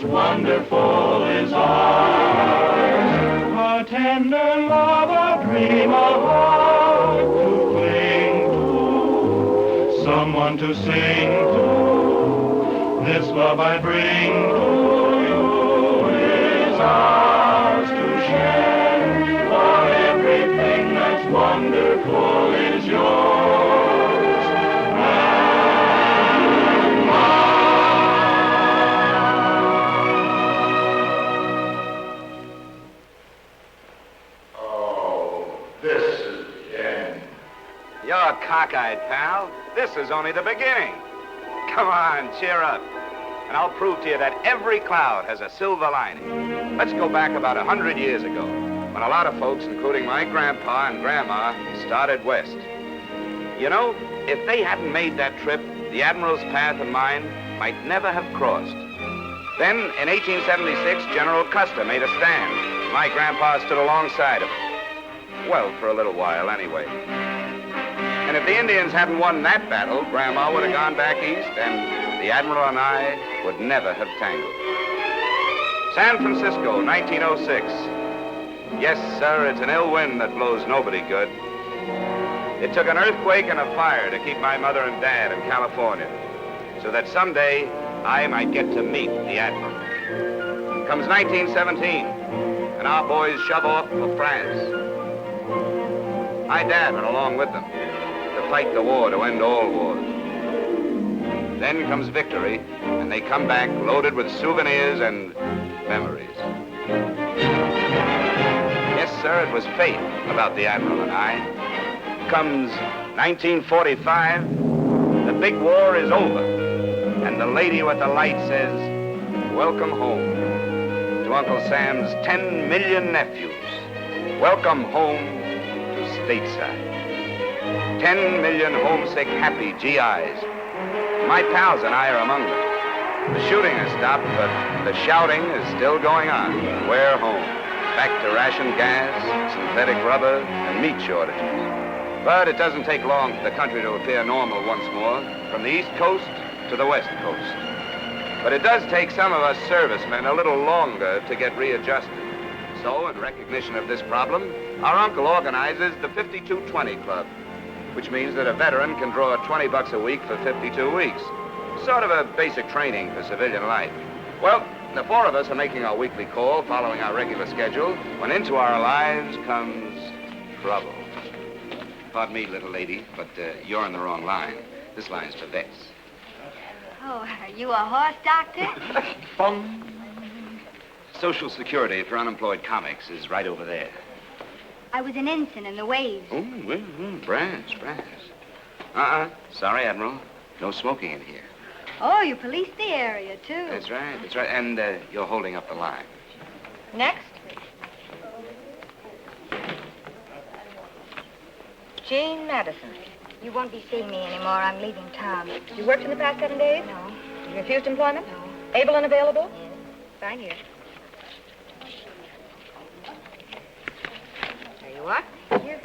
wonderful is ours. A tender love, a dream, a heart to cling to, someone to sing to. This love I bring to you is ours to share, for everything that's wonderful is yours and mine. Oh, this is the end. You're cockeyed, pal. This is only the beginning. Come on, cheer up. And I'll prove to you that every cloud has a silver lining. Let's go back about 100 years ago, when a lot of folks, including my grandpa and grandma, started west. You know, if they hadn't made that trip, the Admiral's path and mine might never have crossed. Then, in 1876, General Custer made a stand. My grandpa stood alongside him. Well, for a little while, anyway. And if the Indians hadn't won that battle, Grandma would have gone back east, and the Admiral and I would never have tangled. San Francisco, 1906. Yes, sir, it's an ill wind that blows nobody good. It took an earthquake and a fire to keep my mother and dad in California, so that someday I might get to meet the Admiral. Comes 1917, and our boys shove off for France. My dad went along with them to fight the war to end all wars. Then comes victory, and they come back loaded with souvenirs and memories. Yes, sir, it was fate about the Admiral and I. Comes 1945, the big war is over, and the lady with the light says, welcome home to Uncle Sam's 10 million nephews. Welcome home to stateside. 10 million homesick, happy GIs. My pals and I are among them. The shooting has stopped, but the shouting is still going on. We're home. Back to ration gas, synthetic rubber, and meat shortages. But it doesn't take long for the country to appear normal once more, from the East Coast to the West Coast. But it does take some of us servicemen a little longer to get readjusted. So, in recognition of this problem, our uncle organizes the 5220 Club, which means that a veteran can draw $20 a week for 52 weeks. Sort of a basic training for civilian life. Well, the four of us are making our weekly call, following our regular schedule, when into our lives comes trouble. Pardon me, little lady, but you're in the wrong line. This line's for vets. Oh, are you a horse doctor? Bong. Social Security for unemployed comics is right over there. I was an ensign in the waves. Oh, brass. Sorry, Admiral. No smoking in here. Oh, you policed the area, too. That's right. And you're holding up the line. Next. Jane Madison. You won't be seeing me anymore. I'm leaving town. You worked in the past 7 days? No. You refused employment? No. Able and available? Yes. Sign here. There you are. Here.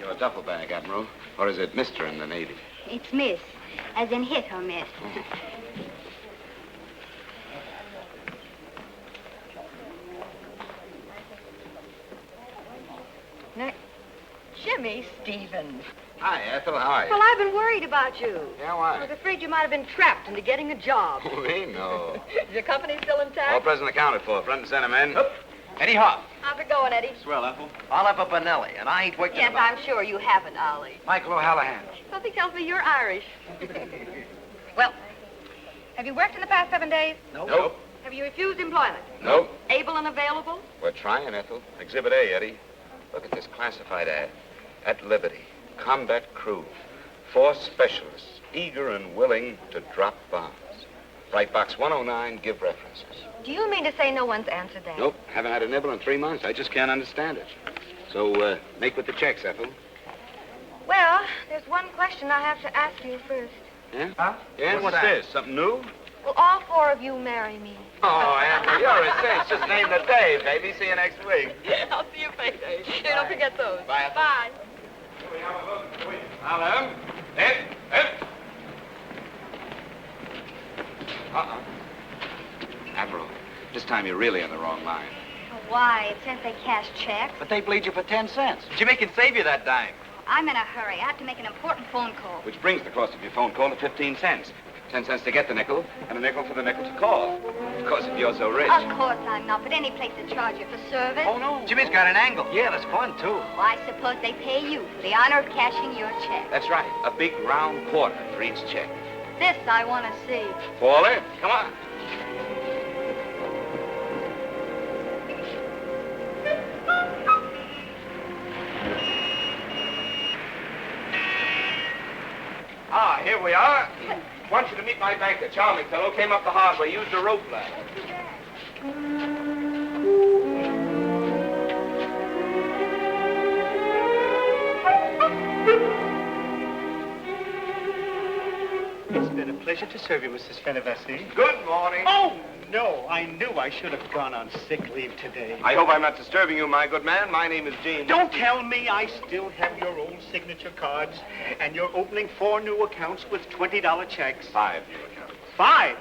Your duffel bag, Admiral. Or is it Mr. in the Navy? It's Miss, as in hit or miss. Next. Jimmy Stevens. Hi, Ethel. How are you? Well, I've been worried about you. Yeah, I why? was afraid you might have been trapped into getting a job. We know. Is your company still All intact? present accounted for. Front and center, men. Eddie Hoff. How's it going, Eddie? Swell, Ethel. Oliver Benelli, and I ain't worked in Yes, about... I'm sure you haven't, Ollie. Michael O'Hallahan. Something tells me you're Irish. Well, have you worked in the past 7 days? Nope. Have you refused employment? Nope. Able and available? We're trying, Ethel. Exhibit A, Eddie. Look at this classified ad. At Liberty, combat crew. 4 specialists, eager and willing to drop bombs. Write box 109, give references. Do you mean to say no one's answered that? Nope, haven't had a nibble in 3 months. I just can't understand it. So, make with the checks, Ethel. Well, there's one question I have to ask you first. Yeah? Huh? Yeah, what's this? Something new? Will all 4 of you marry me? Oh, Ethel, you're a cinch. Just name the day, baby. See you next week. I'll see you payday. Hey, don't forget those. Bye, Ethel. Bye. Alan? Admiral, this time you're really in the wrong line. Why? It says they cash checks. But they bleed you for 10 cents. Jimmy can save you that dime. I'm in a hurry. I have to make an important phone call. Which brings the cost of your phone call to 15 cents. 10 cents to get the nickel, and a nickel for the nickel to call. Of course, if you're so rich. Of course I'm not, but any place to charge you for service. Oh, no. Jimmy's got an angle. Yeah, that's fun, too. Well, I suppose they pay you for the honor of cashing your check. That's right. A big round quarter for each check. This I want to see. Fall in. Come on. Ah, here we are. Want you to meet my banker, charming fellow. Came up the hard way, used a rope ladder. It's been a pleasure to serve you, Mrs. Fenivesi. Good morning. Oh, no, I knew I should have gone on sick leave today. I hope I'm not disturbing you, my good man. My name is Gene. Don't tell me I still have your old signature cards, and you're opening 4 new accounts with $20 checks. 5 new accounts. 5?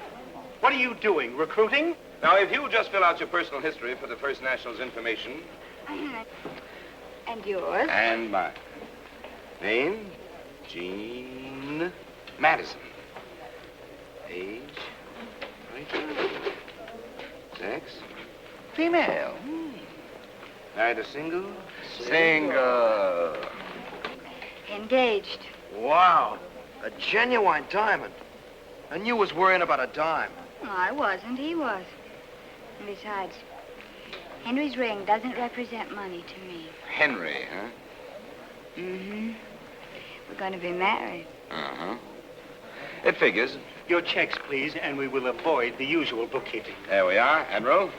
What are you doing, recruiting? Now, if you'll just fill out your personal history for the First National's information. And yours? And mine. Name, Gene Madison. Age, 22. Sex, female. Married or single? Single. Engaged. Wow. A genuine diamond. And you was worrying about a dime. No, I wasn't. He was. And besides, Henry's ring doesn't represent money to me. Henry, huh? Mm-hmm. We're going to be married. Uh-huh. It figures. Your checks, please, and we will avoid the usual bookkeeping. There we are. Admiral.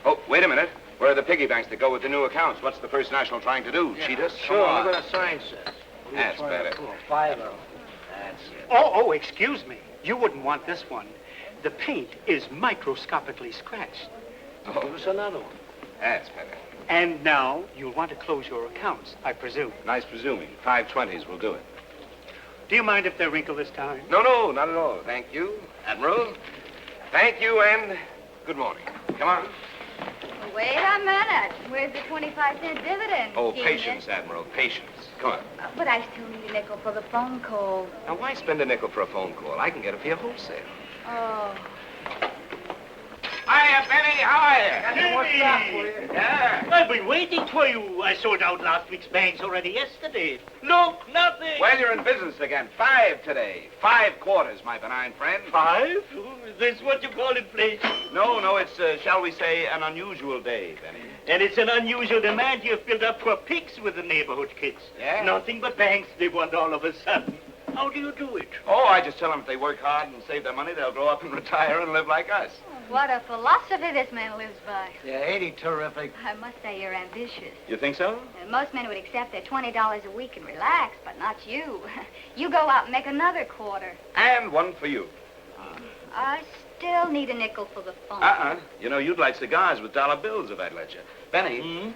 Oh, wait a minute. Where are the piggy banks that go with the new accounts? What's the First National trying to do? Cheat us? Sure, look what the sign says. That's better. 5 That's it. Oh, excuse me. You wouldn't want this one. The paint is microscopically scratched. Oh, There's another one. that's better. And now you'll want to close your accounts, I presume. Nice presuming. 520s will do it. Do you mind if they're wrinkled this time? No, not at all. Thank you, Admiral. Thank you, and good morning. Come on. Wait a minute. Where's the 25-cent dividend? Oh, Genius? patience, Admiral, patience. Come on. But I still need a nickel for the phone call. Now, why spend a nickel for a phone call? I can get it for you wholesale. Oh. Hiya, Benny. How are you? Jimmy! What's up with you? Yeah. I've been waiting for you. I sold out last week's bags already yesterday. Look, nothing. Well, you're in business again. 5 today. 5 quarters, my benign friend. 5? Is this what you call inflation? No, it's, shall we say, an unusual day, Benny. And it's an unusual demand you've built up for pigs with the neighborhood kids. Yeah? Nothing but banks they want all of a sudden. How do you do it? Oh, I just tell them if they work hard and save their money, they'll grow up and retire and live like us. What a philosophy this man lives by. Yeah, ain't he terrific? I must say you're ambitious. You think so? And most men would accept their $20 a week and relax, but not you. You go out and make another quarter. And one for you. I still need a nickel for the phone. You know, you'd like cigars with dollar bills if I'd let you. Benny,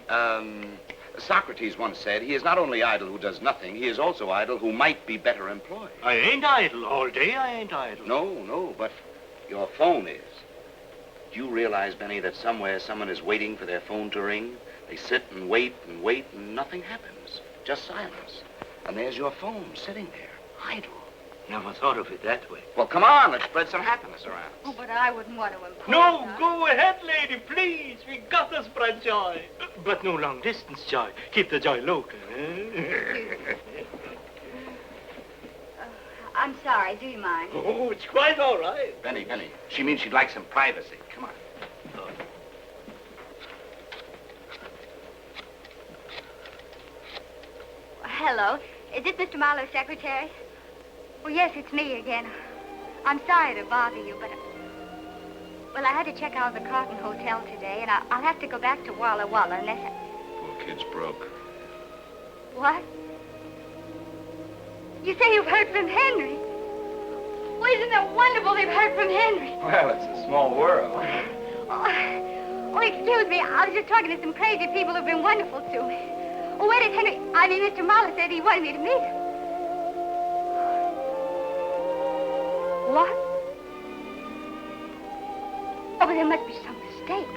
Socrates once said, he is not only idle who does nothing, he is also idle who might be better employed. I ain't idle. All day I ain't idle. No, but your phone is. Do you realize, Benny, that somewhere someone is waiting for their phone to ring? They sit and wait, and nothing happens. Just silence. And there's your phone sitting there, idle. Never thought of it that way. Well, come on, let's spread some happiness around. Oh, but I wouldn't want to impose. No, on- go ahead, lady, please. We got to spread joy. But no long-distance joy. Keep the joy local. I'm sorry. Do you mind? Oh, it's quite all right. Benny, she means she'd like some privacy. Come on. Hello. Is this Mr. Marlowe's secretary? Well, yes, it's me again. I'm sorry to bother you, but... Well, I had to check out of the Carlton Hotel today, and I'll have to go back to Walla Walla unless I... Poor kid's broke. What? You say you've heard from Henry? Well, isn't it wonderful they've heard from Henry? Well, it's a small world. Oh, excuse me. I was just talking to some crazy people who've been wonderful to me. Oh, where did Henry... I mean, Mr. Marlowe said he wanted me to meet him. What? Oh, but there must be some mistake.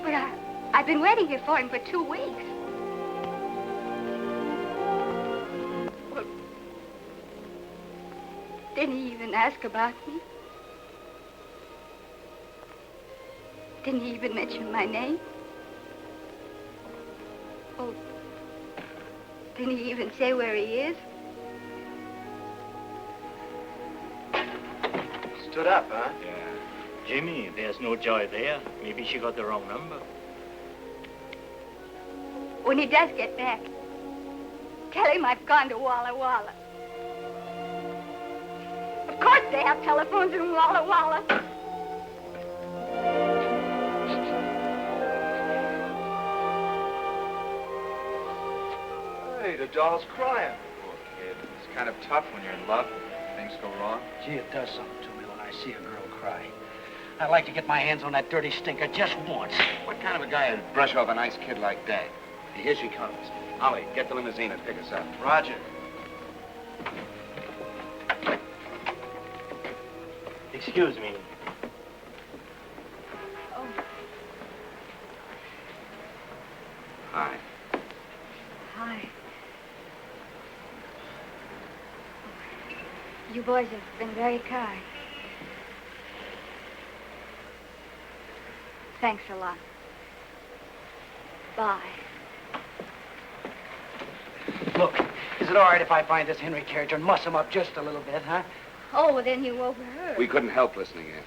But I've been waiting here for him for 2 weeks. Well, didn't he even ask about me? Didn't he even mention my name? Oh, didn't he even say where he is? Stood up, huh? Yeah. Jimmy, there's no Joy there. Maybe she got the wrong number. When he does get back, tell him I've gone to Walla Walla. Of course they have telephones in Walla Walla. Hey, the doll's crying. Poor kid. It's kind of tough when you're in love. Things go wrong. Gee, it does something to me when I see a girl cry. I'd like to get my hands on that dirty stinker just once. What kind of a guy would brush off a nice kid like that? Here she comes. Ollie, get the limousine and pick us up. Roger. Excuse me. Oh, Hi. hi. You boys have been very kind. Thanks a lot. Bye. Look, is it all right if I find this Henry character and muss him up just a little bit, huh? Oh, well, then you overheard. We couldn't help listening in.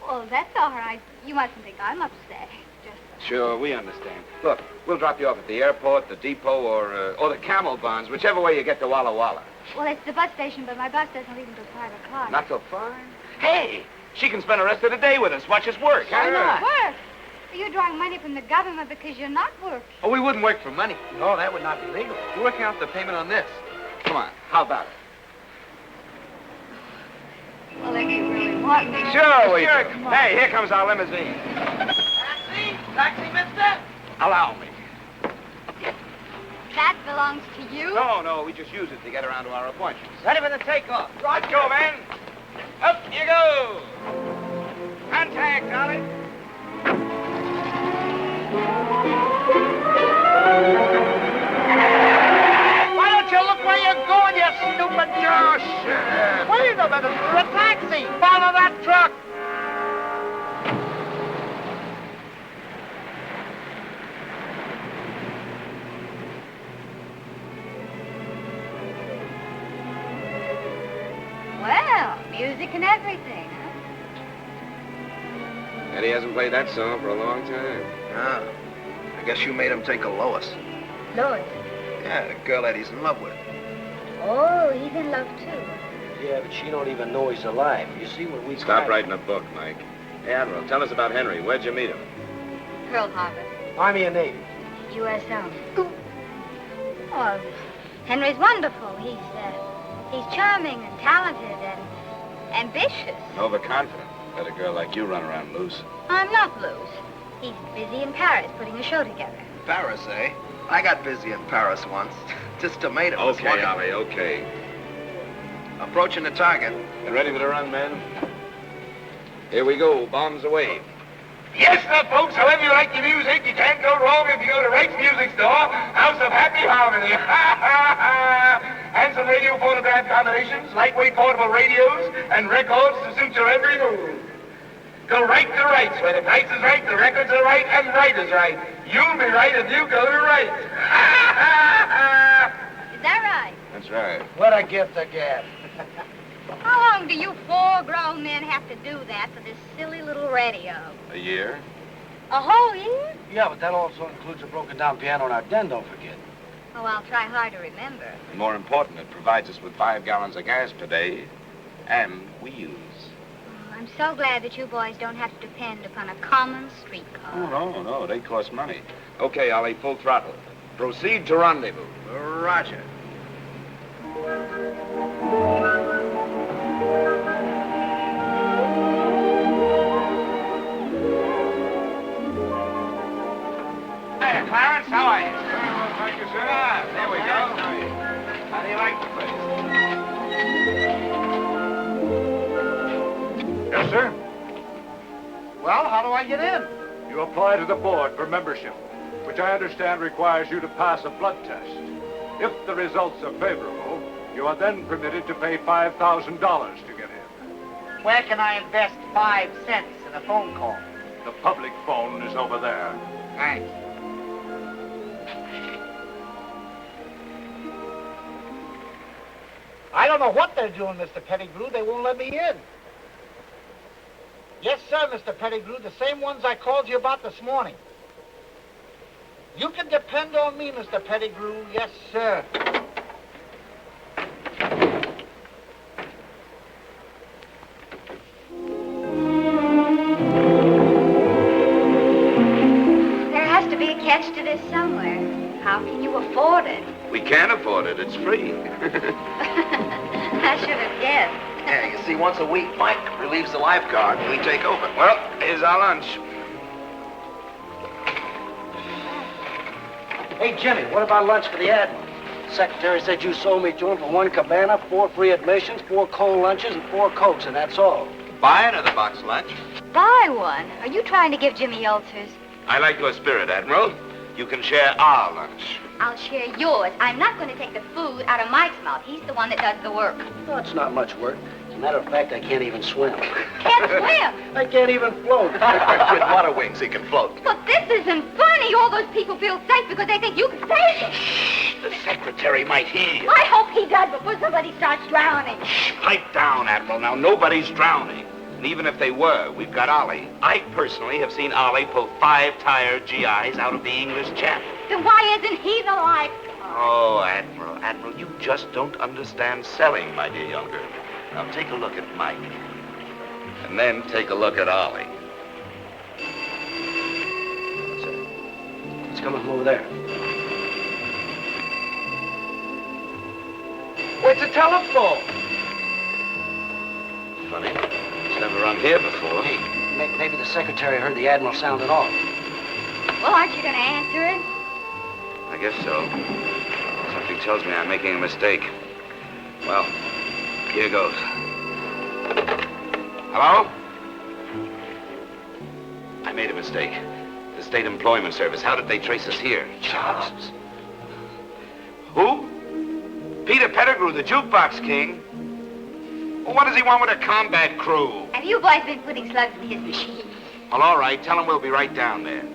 Well, that's all right. You mustn't think I'm upset. Just... Sure, we understand. Look, we'll drop you off at the airport, the depot, or the Camel Barns, whichever way you get to Walla Walla. Well, it's the bus station, but my bus doesn't leave until 5 o'clock. Not till 5? Hey, she can spend the rest of the day with us. Watch us work. Why not? Work? You're drawing money from the government because you're not working. Oh, we wouldn't work for money. No, that would not be legal. We're working out the payment on this. Come on, how about it? Well, if you really want me... Sure we Sure, do. come on. Hey, here comes our limousine. Taxi! Taxi, mister! Allow me. That belongs to you? No, we just use it to get around to our appointments. Ready for the takeoff. Let's go, man. Up you go. Contact, Ollie. Why don't you look where you're going, you stupid jerk? Shit. Wait a minute, for a taxi! Follow that truck! Well, music and everything, huh? Eddie hasn't played that song for a long time. Ah, I guess you made him take a Lois. Lois. Yeah, the girl that he's in love with. Oh, he's in love, too. Yeah, but she don't even know he's alive. You see, when we Stop writing a book, Mike. Hey, Admiral, tell us about Henry. Where'd you meet him? Pearl Harbor. Army and Navy. USO. Oh, Henry's wonderful. He's charming and talented and ambitious. Overconfident. Let a girl like you run around loose. I'm not loose. He's busy in Paris putting a show together. Paris, eh? I got busy in Paris once. Just tomatoes. Okay, Ollie, okay. Approaching the target. You ready for the run, men? Here we go. Bombs away. Yes, sir, folks, however you like your music, you can't go wrong if you go to Wright's Music Store, House of Happy Harmony. And some radio phonograph combinations, lightweight portable radios, and records to suit your every mood. Go right to Wright's, where the price is right, the records are right, and right is right. You'll be right if you go to Wright's. Is that right? That's right. What a gift of gab. How long do you 4 grown men have to do that for this silly little radio? A year? A whole year? Yeah, but that also includes a broken down piano in our den, don't forget. Oh, I'll try hard to remember. And more important, it provides us with 5 gallons of gas per day and wheels. Oh, I'm so glad that you boys don't have to depend upon a common streetcar. Oh, no, they cost money. Okay, Ollie, full throttle. Proceed to rendezvous. Roger. Hey, Clarence, how are you? Well, thank you, sir. There we go. How do you like the place? Just Well, how do I get in? You apply to the board for membership, which I understand requires you to pass a blood test. If the results are favorable, you are then permitted to pay $5,000 to get in. Where can I invest 5 cents in a phone call? The public phone is over there. Thanks. I don't know what they're doing, Mr. Pettigrew. They won't let me in. Yes, sir, Mr. Pettigrew, the same ones I called you about this morning. You can depend on me, Mr. Pettigrew. Yes, sir. There has to be a catch to this somewhere. How can you afford it? We can't afford it. It's free. I should have guessed. Yeah, you see, once a week, Mike relieves the lifeguard and we take over. Well, here's our lunch. Hey, Jimmy, what about lunch for the Admiral? The secretary said you sold me to him for 1 cabana, 4 free admissions, 4 cold lunches, and 4 Cokes, and that's all. Buy another box lunch. Buy one. Are you trying to give Jimmy ulcers? I like your spirit, Admiral. You can share our lunch. I'll share yours. I'm not going to take the food out of Mike's mouth. He's the one that does the work. Oh, it's not much work. As a matter of fact, I can't even swim. Can't swim. I can't even float. With water wings, he can float. But this isn't funny. All those people feel safe because they think you can save them. The secretary might hear. I hope he does before somebody starts drowning. Pipe down, Admiral. Now, nobody's drowning. And even if they were, we've got Ollie. I personally have seen Ollie pull 5 tired GIs out of the English Channel. Then why isn't he the lifeguard? Oh, Admiral, you just don't understand selling, my dear young girl. Now, take a look at Mike. And then take a look at Ollie. It's coming from over there. Where's the telephone? Funny. It's never rung here before. Hey, maybe the secretary heard the Admiral sounding off. Well, aren't you going to answer it? I guess so. Something tells me I'm making a mistake. Well, here goes. Hello? I made a mistake. The State Employment Service. How did they trace us here? Jobs. Who? Peter Pettigrew, the jukebox king. Well, what does he want with a combat crew? Have you boys been putting slugs in his machine? Well, all right. Tell him we'll be right down there.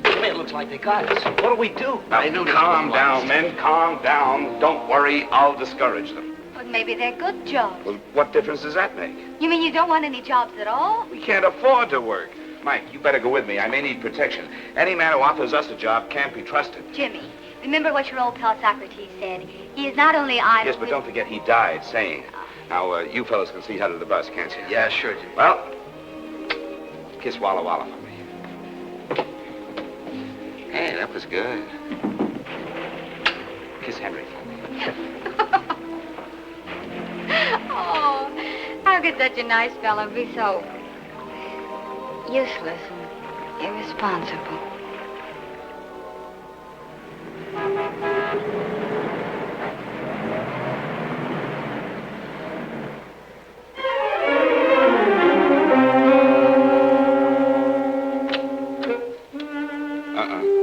It looks like they got us. What do we do? Now, calm down, men. Calm down. Don't worry. I'll discourage them. Well, maybe they're good jobs. Well, what difference does that make? You mean you don't want any jobs at all? We can't afford to work. Mike, you better go with me. I may need protection. Any man who offers us a job can't be trusted. Jimmy, remember what your old pal Socrates said. He is not only idle... Yes, but don't forget he died saying it. Now, you fellows can see how to the bus, can't you? Yeah, sure, Jimmy. Well, kiss Walla Walla for me. Hey, that was good. Kiss Henry for me. Oh, how could such a nice fellow be so useless and irresponsible?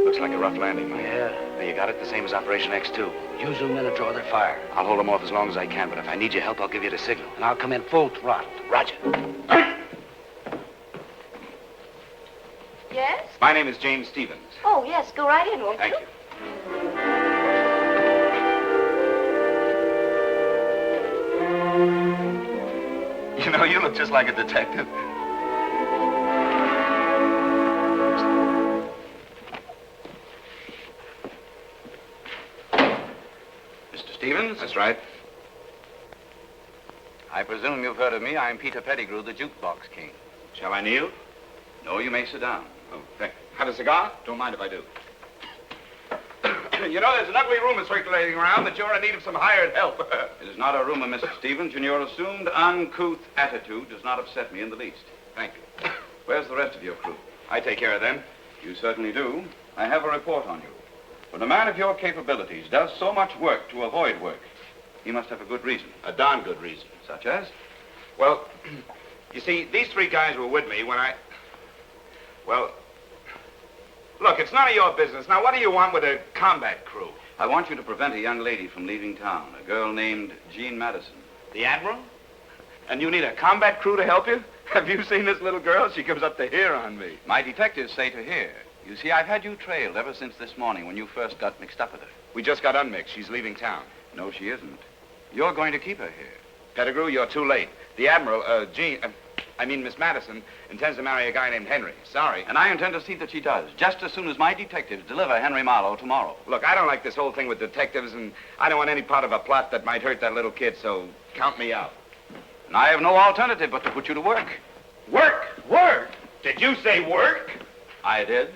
Looks like a rough landing, Mike. Yeah. Now, you got it? The same as Operation X2. You zoom in and draw their fire. I'll hold them off as long as I can, but if I need your help, I'll give you the signal. And I'll come in full throttle. Roger. Yes? My name is James Stevens. Oh, yes. Go right in, won't Thank you? you. You know, you look just like a detective. Mr. Stevens? That's right. I presume you've heard of me. I'm Peter Pettigrew, the jukebox king. Shall I kneel? No, you may sit down. Oh, thank you. Have a cigar? Don't mind if I do. You know, there's an ugly rumor circulating around that you're in need of some hired help. It is not a rumor, Mr. Stevens, and your assumed uncouth attitude does not upset me in the least. Thank you. Where's the rest of your crew? I take care of them. You certainly do. I have a report on you. When a man of your capabilities does so much work to avoid work, he must have a good reason. A darn good reason. Such as? Well, you see, these 3 guys were with me when I... Well, look, it's none of your business. Now, what do you want with a combat crew? I want you to prevent a young lady from leaving town, a girl named Jean Madison. The Admiral? And you need a combat crew to help you? Have you seen this little girl? She comes up to here on me. My detectives say to here. You see, I've had you trailed ever since this morning when you first got mixed up with her. We just got unmixed. She's leaving town. No, she isn't. You're going to keep her here. Pettigrew, you're too late. The Admiral, Miss Madison, intends to marry a guy named Henry. Sorry. And I intend to see that she does, just as soon as my detectives deliver Henry Marlowe tomorrow. Look, I don't like this whole thing with detectives, and I don't want any part of a plot that might hurt that little kid, so count me out. And I have no alternative but to put you to work. Work? Work? Did you say work? I did.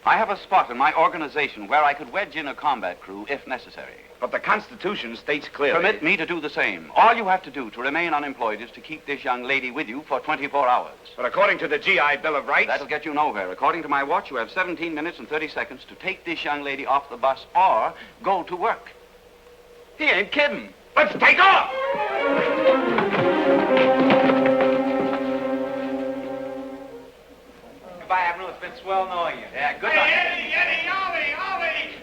I have a spot in my organization where I could wedge in a combat crew if necessary. But the Constitution states clearly... Permit me to do the same. All you have to do to remain unemployed is to keep this young lady with you for 24 hours. But according to the GI Bill of Rights... That'll get you nowhere. According to my watch, you have 17 minutes and 30 seconds to take this young lady off the bus or go to work. He ain't kidding. Let's take off! Goodbye, Admiral. It's been swell knowing you. Yeah, good luck. Eddie, Ollie!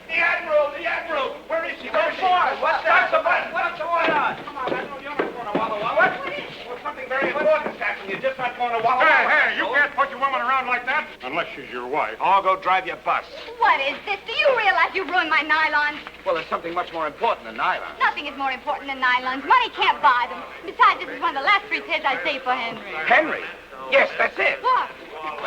The Admiral! Where is she? Go for it! What's that? What's going on? Come on, Admiral, you're not going to Walla Walla. What? Well, something very important, Captain. You're just not going to Walla Walla. Hey, you can't put your woman around like that. Unless she's your wife. I'll go drive your bus. What is this? Do you realize you ruined my nylons? Well, there's something much more important than nylon. Nothing is more important than nylons. Money can't buy them. Besides, this is one of the last 3 pairs I saved for Henry. Henry? Yes, that's it. What?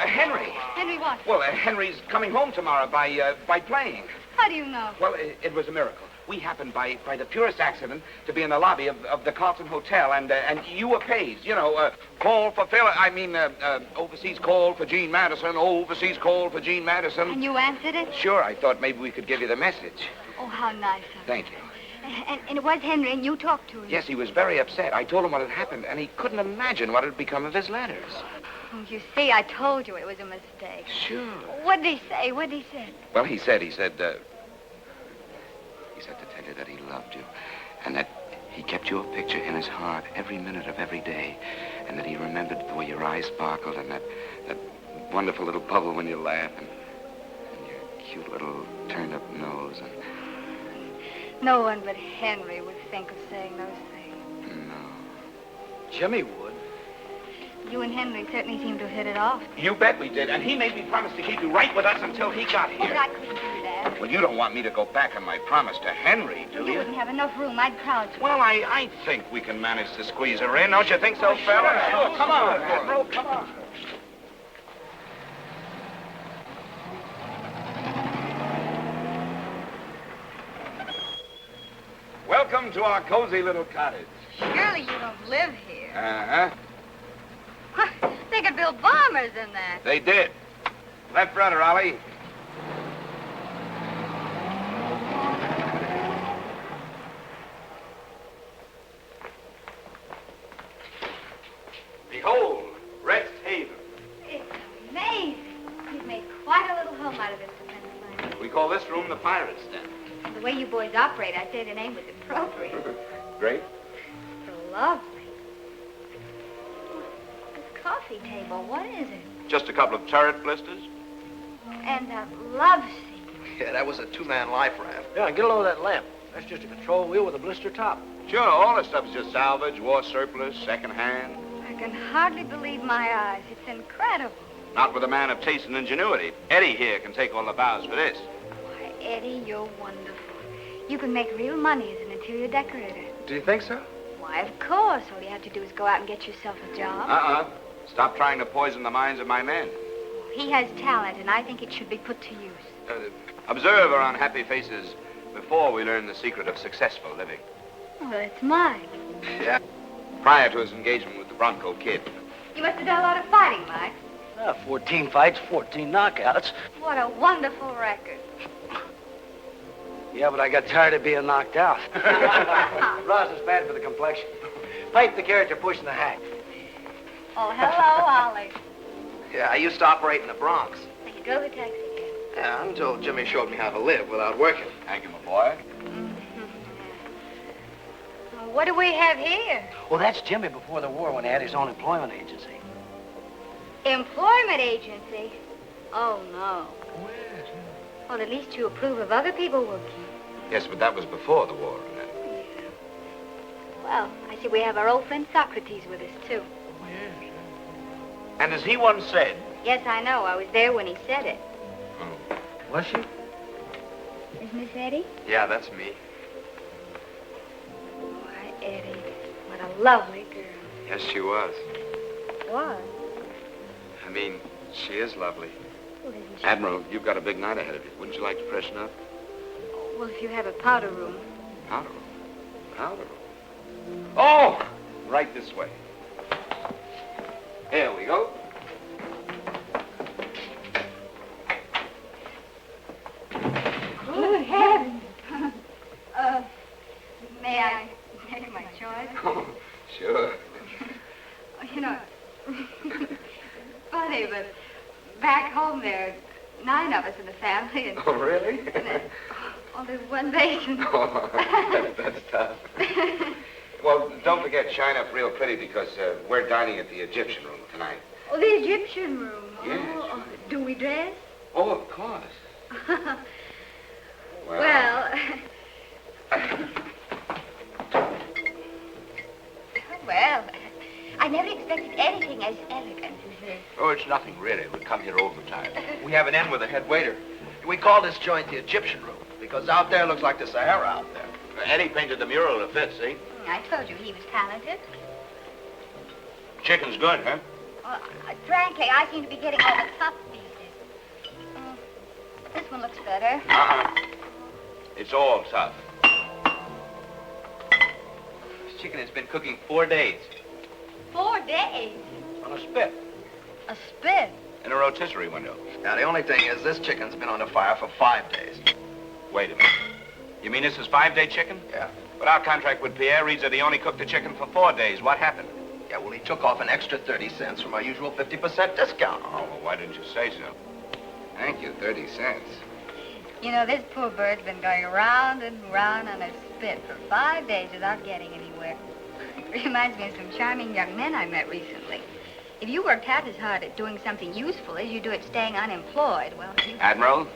Henry. Henry what? Well, Henry's coming home tomorrow by plane. How do you know? Well, it was a miracle. We happened by the purest accident to be in the lobby of the Carlton Hotel, and you were paged. You know, call for overseas call for Jean Madison, overseas call for Jean Madison. And you answered it? Sure, I thought maybe we could give you the message. Oh, how nice of you. Thank you. And it was Henry, and you talked to him? Yes, he was very upset. I told him what had happened, and he couldn't imagine what had become of his letters. Oh, you see, I told you it was a mistake. Sure. What did he say? What did he say? Well, he said to tell you that he loved you, and that he kept your picture in his heart every minute of every day, and that he remembered the way your eyes sparkled, and that wonderful little bubble when you laugh, and your cute little turned-up nose, and... No one but Henry would think of saying those things. No. Jimmy would. You and Henry certainly seem to have hit it off. You bet we did, and he made me promise to keep you right with us until he got here. Oh, but I couldn't do that. Well, you don't want me to go back on my promise to Henry, do you? You wouldn't have enough room. I'd crowd you. Well, I think we can manage to squeeze her in. Don't you think so, fella? Sure. Come on, Admiral, come on. Welcome to our cozy little cottage. Surely you don't live here. Uh-huh. They could build bombers in there. They did. Left rudder, Ollie. Behold, Rest Haven. It's amazing. You've made quite a little home out of this defense line. We call this room the pirate's den. The way you boys operate, I'd say the name was appropriate. Great. So lovely. This coffee table, what is it? Just a couple of turret blisters. And that love seat. Yeah, that was a two-man life raft. Yeah, get a load of that lamp. That's just a control wheel with a blister top. Sure, all this stuff is just salvage, war surplus, second-hand. I can hardly believe my eyes. It's incredible. Not with a man of taste and ingenuity. Eddie here can take all the bows for this. Why, Eddie, you're wonderful. You can make real money as an interior decorator. Do you think so? Why, of course. All you have to do is go out and get yourself a job. Uh-uh. Stop trying to poison the minds of my men. He has talent, and I think it should be put to use. Observe our unhappy faces before we learn the secret of successful living. Well, it's mine. Yeah. Prior to his engagement with the Bronco Kid. You must have done a lot of fighting, Mike. 14 fights, 14 knockouts. What a wonderful record. Yeah, but I got tired of being knocked out. Rosin's bad for the complexion. Pipe the character pushing the hack. Oh, hello, Ollie. Yeah, I used to operate in the Bronx. So you drove a taxi cab. Yeah, until Jimmy showed me how to live without working. Thank you, my boy. Well, what do we have here? Well, that's Jimmy before the war when he had his own employment agency. Employment agency? Oh, no. Well, at least you approve of other people working. Yes, but that was before the war. Well, I see we have our old friend Socrates with us, too. And as he once said... Yes, I know. I was there when he said it. Oh. Was she? Is Miss Eddie? Yeah, that's me. Why, Eddie, what a lovely girl. Yes, she was. What? I mean, she is lovely. Well, isn't she? Admiral, you've got a big night ahead of you. Wouldn't you like to freshen up? Well, if you have a powder room. Powder room? Powder room? Oh! Right this way. Here we go. Good heavens. May I make my choice? Oh, sure. You know, funny, but back home there are 9 of us in the family. And, Oh, really? oh, there's one basin. Oh, that's tough. Well, don't forget, shine up real pretty because we're dining at the Egyptian room tonight. Oh, the Egyptian room. Yes. Oh, do we dress? Oh, of course. Well, well, I never expected anything as elegant as this. Oh, it's nothing, really. We come here all the time. We have an in with the head waiter. We call this joint the Egyptian room because out there looks like the Sahara out there. Eddie painted the mural to fit, see? I told you he was talented. Chicken's good, huh? Well, frankly, I seem to be getting all the tough pieces. This one looks better. Uh-huh. It's all tough. This chicken has been cooking 4 days. 4 days? On a spit. A spit? In a rotisserie window. Now, the only thing is this chicken's been on the fire for 5 days. Wait a minute. You mean this is 5-day chicken? Yeah. But our contract with Pierre reads that he only cooked the chicken for 4 days. What happened? Yeah, well, he took off an extra 30 cents from our usual 50% discount. Oh, well, why didn't you say so? Thank you, 30 cents. You know, this poor bird's been going round and round on a spit for 5 days without getting anywhere. Reminds me of some charming young men I met recently. If you worked half as hard at doing something useful as you do at staying unemployed, well, you... Admiral,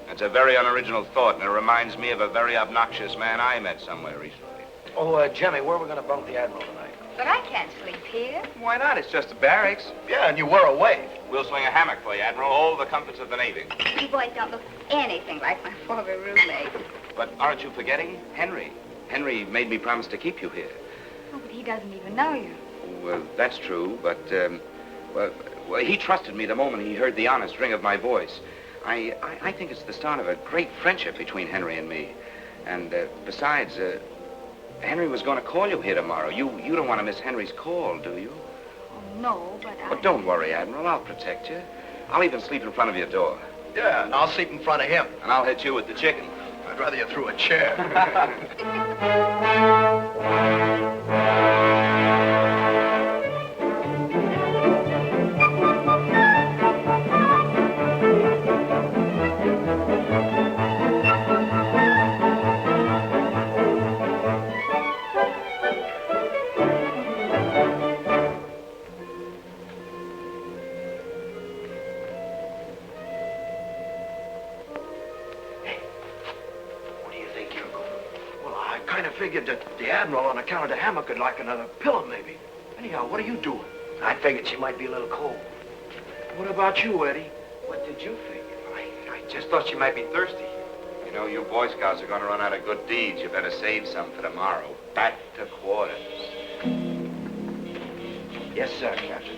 that's a very unoriginal thought, and it reminds me of a very obnoxious man I met somewhere recently. Oh, Jimmy, where are we going to bunk the Admiral tonight? But I can't sleep here. Why not? It's just the barracks. Yeah, and you were away. We'll swing a hammock for you, Admiral. All the comforts of the Navy. You boys don't look anything like my former roommate. But aren't you forgetting Henry? Henry made me promise to keep you here. Oh, but he doesn't even know you. Well, that's true, but, well, he trusted me the moment he heard the honest ring of my voice. I think it's the start of a great friendship between Henry and me. And, besides, Henry was going to call you here tomorrow. You don't want to miss Henry's call, do you? Oh, no, but But don't worry, Admiral. I'll protect you. I'll even sleep in front of your door. Yeah, and I'll sleep in front of him. And I'll hit you with the chicken. I'd rather you threw a chair. Figured that the Admiral, on account of the hammock, would like another pillow, maybe. Anyhow, what are you doing? I figured she might be a little cold. What about you, Eddie? What did you figure? I just thought she might be thirsty. You know, you Boy Scouts are going to run out of good deeds. You better save some for tomorrow. Back to quarters. Yes, sir, Captain.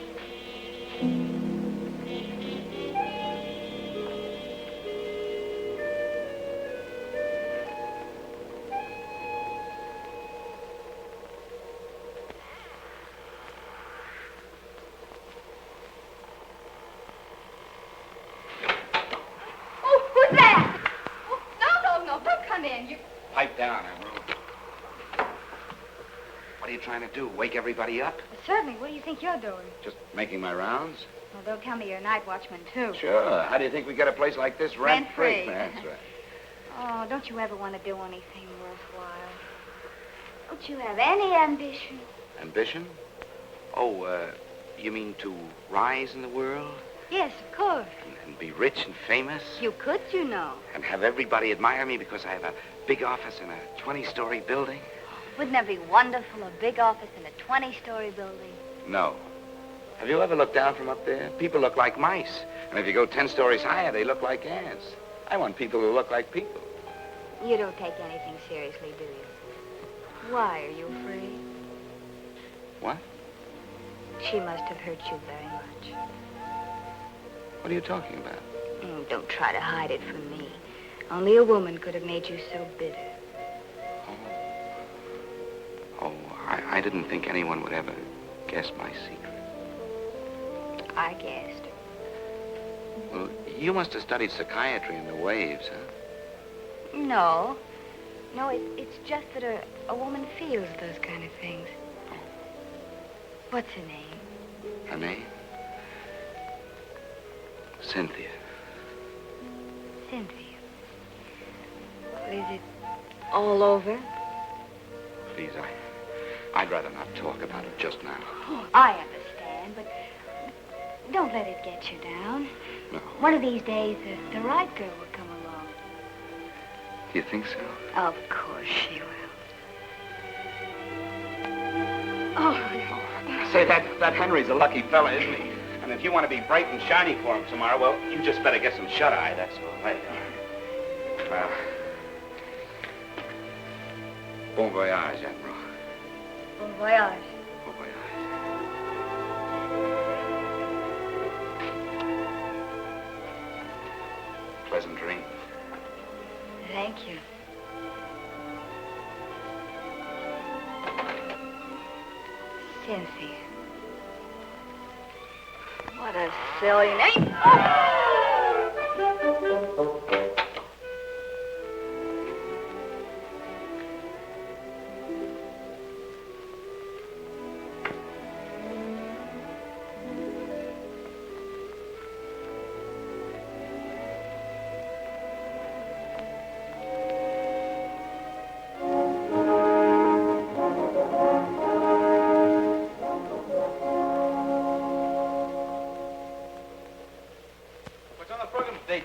Pipe down, Admiral. What are you trying to do? Wake everybody up? Certainly. What do you think you're doing? Just making my rounds? Well, they'll tell me you're a night watchman, too. Sure. How do you think we get a place like this rent-free? Rent-free. That's right. Oh, don't you ever want to do anything worthwhile? Don't you have any ambition? Ambition? Oh, you mean to rise in the world? Yes, of course. And be rich and famous. You could, you know. And have everybody admire me because I have a big office in a 20-story building? Wouldn't that be wonderful, a big office in a 20-story building? No. Have you ever looked down from up there? People look like mice. And if you go 10 stories higher, they look like ants. I want people who look like people. You don't take anything seriously, do you? Why, are you afraid? What? She must have hurt you very much. What are you talking about? Don't try to hide it from me. Only a woman could have made you so bitter. Oh, I didn't think anyone would ever guess my secret. I guessed. Well, you must have studied psychiatry in the waves, huh? No. No, it's just that a woman feels those kind of things. What's her name? Her name? Cynthia. Cynthia. Well, is it all over? Please, I'd rather not talk about it just now. Oh, I understand, but don't let it get you down. No. One of these days, the right girl will come along. Do you think so? Of course she will. Oh. Say, that Henry's a lucky fella, isn't he? And if you want to be bright and shiny for him tomorrow, well, you just better get some shut-eye, that's all. Right. Well, bon voyage, Admiral. Bon voyage. Bon voyage. Pleasant dreams. Thank you. Cynthia. What a silly name.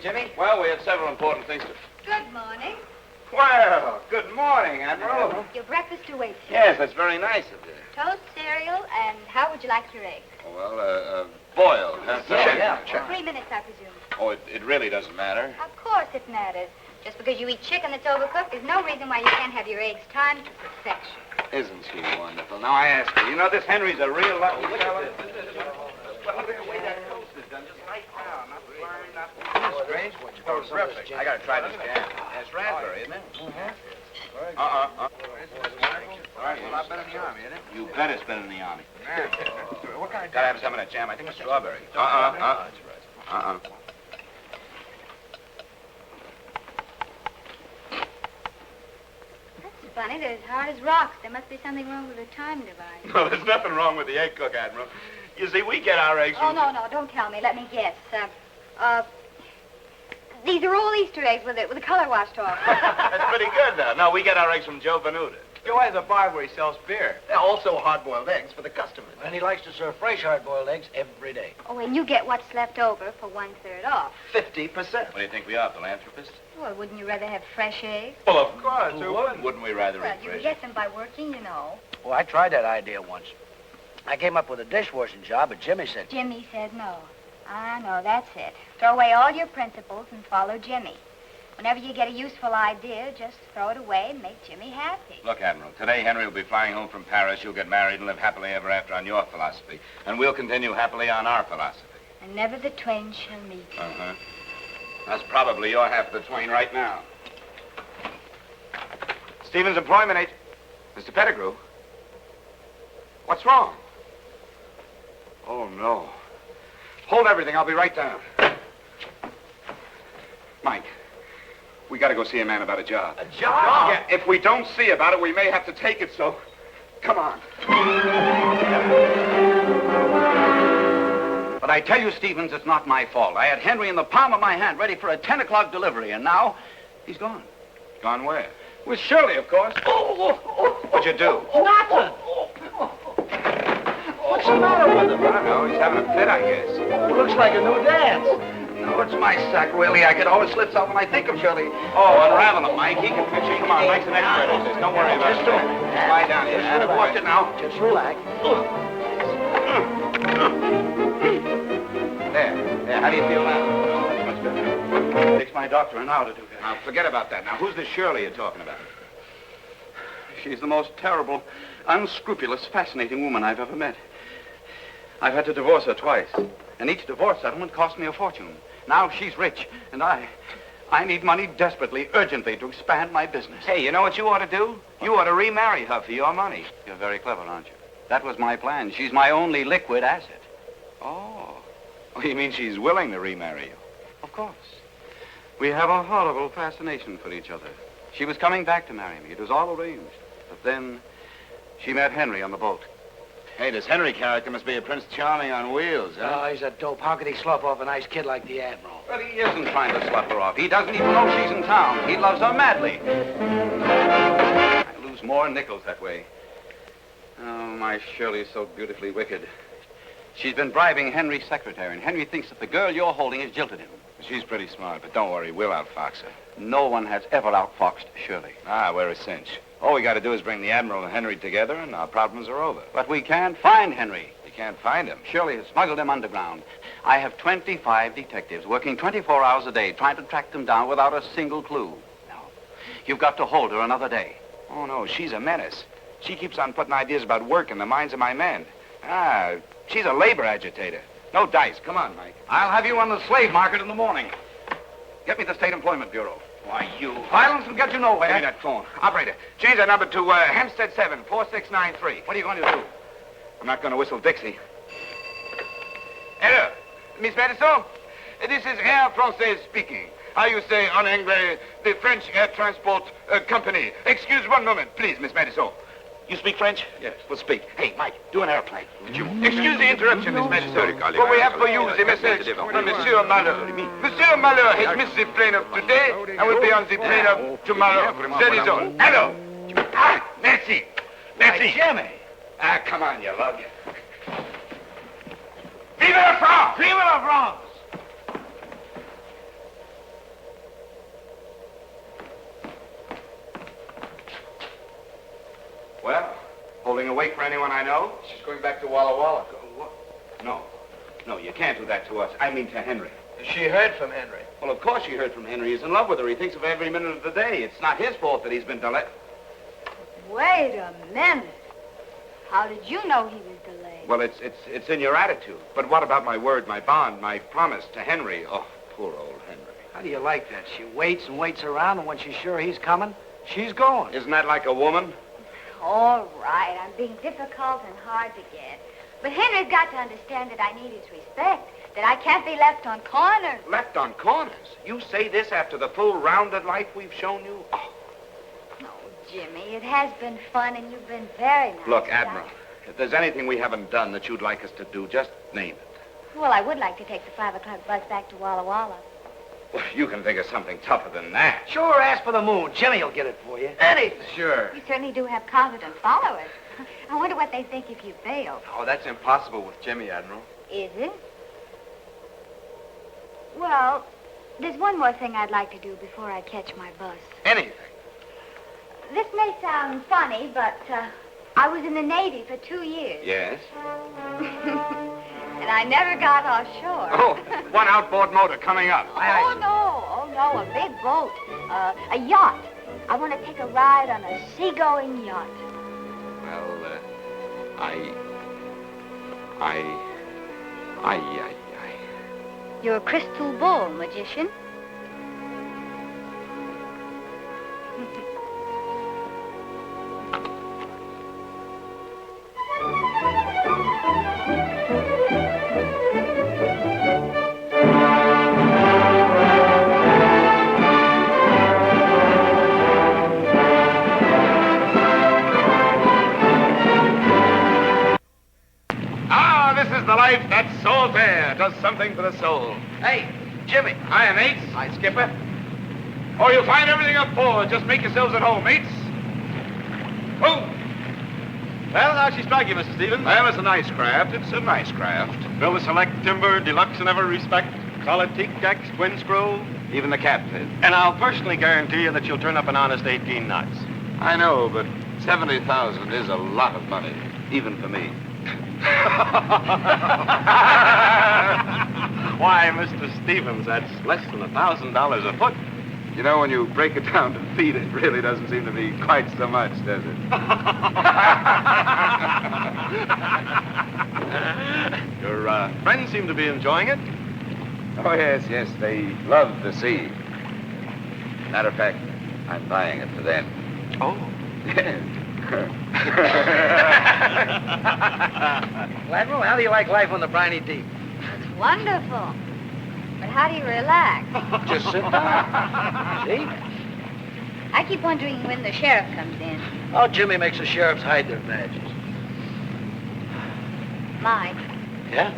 Jimmy? Well, we have several important things to... Good morning. Well, good morning, Admiral. Your breakfast awaits you. Yes, that's very nice of you. Toast, cereal, and how would you like your eggs? Well, boiled. Huh? Yeah. 3 minutes, I presume. Oh, it really doesn't matter. Of course it matters. Just because you eat chicken that's overcooked, there's no reason why you can't have your eggs timed to perfection. Isn't she wonderful? Now, I ask you, you know this Henry's a real lucky fella? Well, look at the way that toast is done, just light brown, not burned, not... Strange one. Oh, terrific. I gotta try this jam. It's raspberry, isn't it? Mm-hmm. All right, well, I've been in the Army, isn't it? You bet it's been in the Army. What kind of... Gotta have some of that jam. I think it's strawberry. That's funny. They're as hard as rocks. There must be something wrong with the time device. No, there's nothing wrong with the egg cook, Admiral. You see, we get our eggs from... Oh, no, don't tell me. Let me guess. These are all Easter eggs with the color washed off. That's pretty good, though. No, we get our eggs from Joe Venuta. Joe has a bar where he sells beer. They're also hard-boiled eggs for the customers. And he likes to serve fresh hard-boiled eggs every day. Oh, and you get what's left over for 1/3 off. 50%. What do you think we are, philanthropists? Well, wouldn't you rather have fresh eggs? Well, of course. Who wouldn't? Wouldn't we rather Well, eat you fresh? can get them by working, you know. Well, I tried that idea once. I came up with a dishwashing job, but Jimmy said... Jimmy said no. I know, that's it. Throw away all your principles and follow Jimmy. Whenever you get a useful idea, just throw it away and make Jimmy happy. Look, Admiral, today Henry will be flying home from Paris. You'll get married and live happily ever after on your philosophy. And we'll continue happily on our philosophy. And never the twain shall meet. Uh-huh. That's probably your half of the twain right now. Stevens Employment Agent. Mr. Pettigrew. What's wrong? Oh, no. Hold everything. I'll be right down. Mike, we got to go see a man about a job. A job? Yeah, if we don't see about it, we may have to take it, so come on. But I tell you, Stevens, it's not my fault. I had Henry in the palm of my hand, ready for a 10 o'clock delivery, and now he's gone. Gone where? With Shirley, of course. What'd you do? Nothing! What's the matter with him? I don't know. He's having a fit, I guess. Looks like a new dance. No, Oh, it's my sacroiliac. It always slips out when I think of Shirley. Oh, unravel him, Mike. He can fix it. Come on, Mike's an expert at this. Don't worry about it. Just a minute. Just lie down here. Just Watch it now. Just relax. There. How do you feel now? Oh, that's much better. It takes my doctor an hour to do that. Now, forget about that. Now, who's this Shirley you're talking about? She's the most terrible, unscrupulous, fascinating woman I've ever met. I've had to divorce her twice, and each divorce settlement cost me a fortune. Now she's rich, and I need money desperately, urgently, to expand my business. Hey, you know what you ought to do? You ought to remarry her for your money. You're very clever, aren't you? That was my plan. She's my only liquid asset. Oh, you mean she's willing to remarry you? Of course. We have a horrible fascination for each other. She was coming back to marry me. It was all arranged. But then she met Henry on the boat. Hey, this Henry character must be a Prince Charming on wheels, huh? Oh, he's a dope. How could he slough off a nice kid like the Admiral? But he isn't trying to slough her off. He doesn't even know she's in town. He loves her madly. I lose more nickels that way. Oh, my Shirley's so beautifully wicked. She's been bribing Henry's secretary, and Henry thinks that the girl you're holding has jilted him. She's pretty smart, but don't worry, we'll outfox her. No one has ever outfoxed Shirley. Ah, we're a cinch. All we got to do is bring the Admiral and Henry together, and our problems are over. But we can't find Henry. You can't find him. Shirley has smuggled him underground. I have 25 detectives working 24 hours a day trying to track them down without a single clue. No. You've got to hold her another day. Oh, no, she's a menace. She keeps on putting ideas about work in the minds of my men. Ah, she's a labor agitator. No dice. Come on, Mike. I'll have you on the slave market in the morning. Get me the State Employment Bureau. Why, you... Violence will get you nowhere. Give me that phone. Operator, change that number to Hempstead 7, 4693. What are you going to do? I'm not going to whistle Dixie. Hello, Miss Madison? This is Air Française speaking. How you say en anglais, the French Air Transport Company. Excuse one moment, please, Miss Madison. You speak French? Yes. Well, speak. Hey, Mike, do an airplane. Excuse the interruption, Miss Madison. But we have for you the message from Monsieur Malheur. Monsieur Malheur has missed the plane of today and will be on the plane of tomorrow. That is all. Hello. Ah, merci. Merci. Jimmy. Ah, come on, you lug. Vive la France! Vive la France! Well, holding awake for anyone I know? She's going back to Walla Walla. No. No, you can't do that to us. I mean to Henry. She heard from Henry. Well, of course she heard from Henry. He's in love with her. He thinks of her every minute of the day. It's not his fault that he's been delayed. Wait a minute. How did you know he was delayed? Well, it's in your attitude. But what about my word, my bond, my promise to Henry? Oh, poor old Henry. How do you like that? She waits and waits around, and when she's sure he's coming, she's going. Isn't that like a woman? All right, I'm being difficult and hard to get. But Henry's got to understand that I need his respect, that I can't be left on corners. Left on corners? You say this after the full rounded life we've shown you? Oh. Oh, Jimmy, it has been fun, and you've been very nice. Look, Admiral, if there's anything we haven't done that you'd like us to do, just name it. Well, I would like to take the 5 o'clock bus back to Walla Walla. Well, you can think of something tougher than that. Sure, ask for the moon. Jimmy will get it for you. Anything. Sure. You certainly do have confident followers. I wonder what they think if you fail. Oh, that's impossible with Jimmy, Admiral. Is it? Well, there's one more thing I'd like to do before I catch my bus. Anything. This may sound funny, but I was in the Navy for 2 years. Yes? And I never got offshore. Oh, one outboard motor coming up. Oh, no, a big boat. A yacht. I want to take a ride on a seagoing yacht. Well, You're a crystal ball magician. life, that salt air does something for the soul. Hey, Jimmy. Hiya, mates. Hi, Skipper. Oh, you'll find everything up forward. Just make yourselves at home, mates. Oh. Well, how'd she strike you, Mr. Stevens? Well, it's a nice craft. It's a nice craft. Built with select timber, deluxe in every respect. Solid teak decks, twin screw. Even the cat fit. And I'll personally guarantee you that you'll turn up an honest 18 knots. I know, but 70,000 is a lot of money, even for me. Why, Mr. Stevens, that's less than $1,000 a foot. You know, when you break it down to feet, it really doesn't seem to be quite so much, does it? Your friends seem to be enjoying it. Oh, yes, they love the sea. Matter of fact, I'm buying it for them. Oh. Well, Admiral, how do you like life on the briny deep? It's wonderful. But how do you relax? Just sit down. See? I keep wondering when the sheriff comes in. Oh, Jimmy makes the sheriffs hide their badges. Mike, Yeah?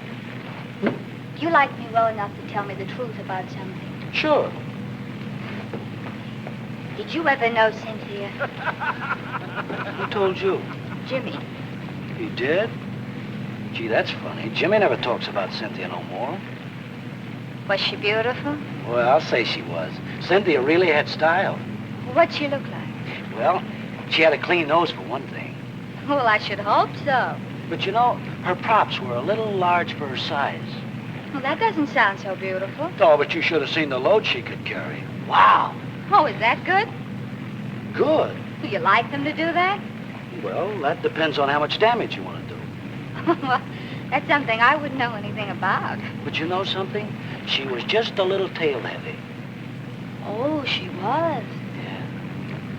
do you like me well enough to tell me the truth about something? Sure. Did you ever know Cynthia? Who told you? Jimmy. You did? Gee, that's funny. Jimmy never talks about Cynthia no more. Was she beautiful? Well, I'll say she was. Cynthia really had style. What'd she look like? Well, she had a clean nose for one thing. Well, I should hope so. But you know, her props were a little large for her size. Well, that doesn't sound so beautiful. Oh, but you should have seen the load she could carry. Wow. Oh, is that good? Good. Do you like them to do that? Well, that depends on how much damage you want to do. Well, that's something I wouldn't know anything about. But you know something? She was just a little tail heavy. Oh, she was. Yeah.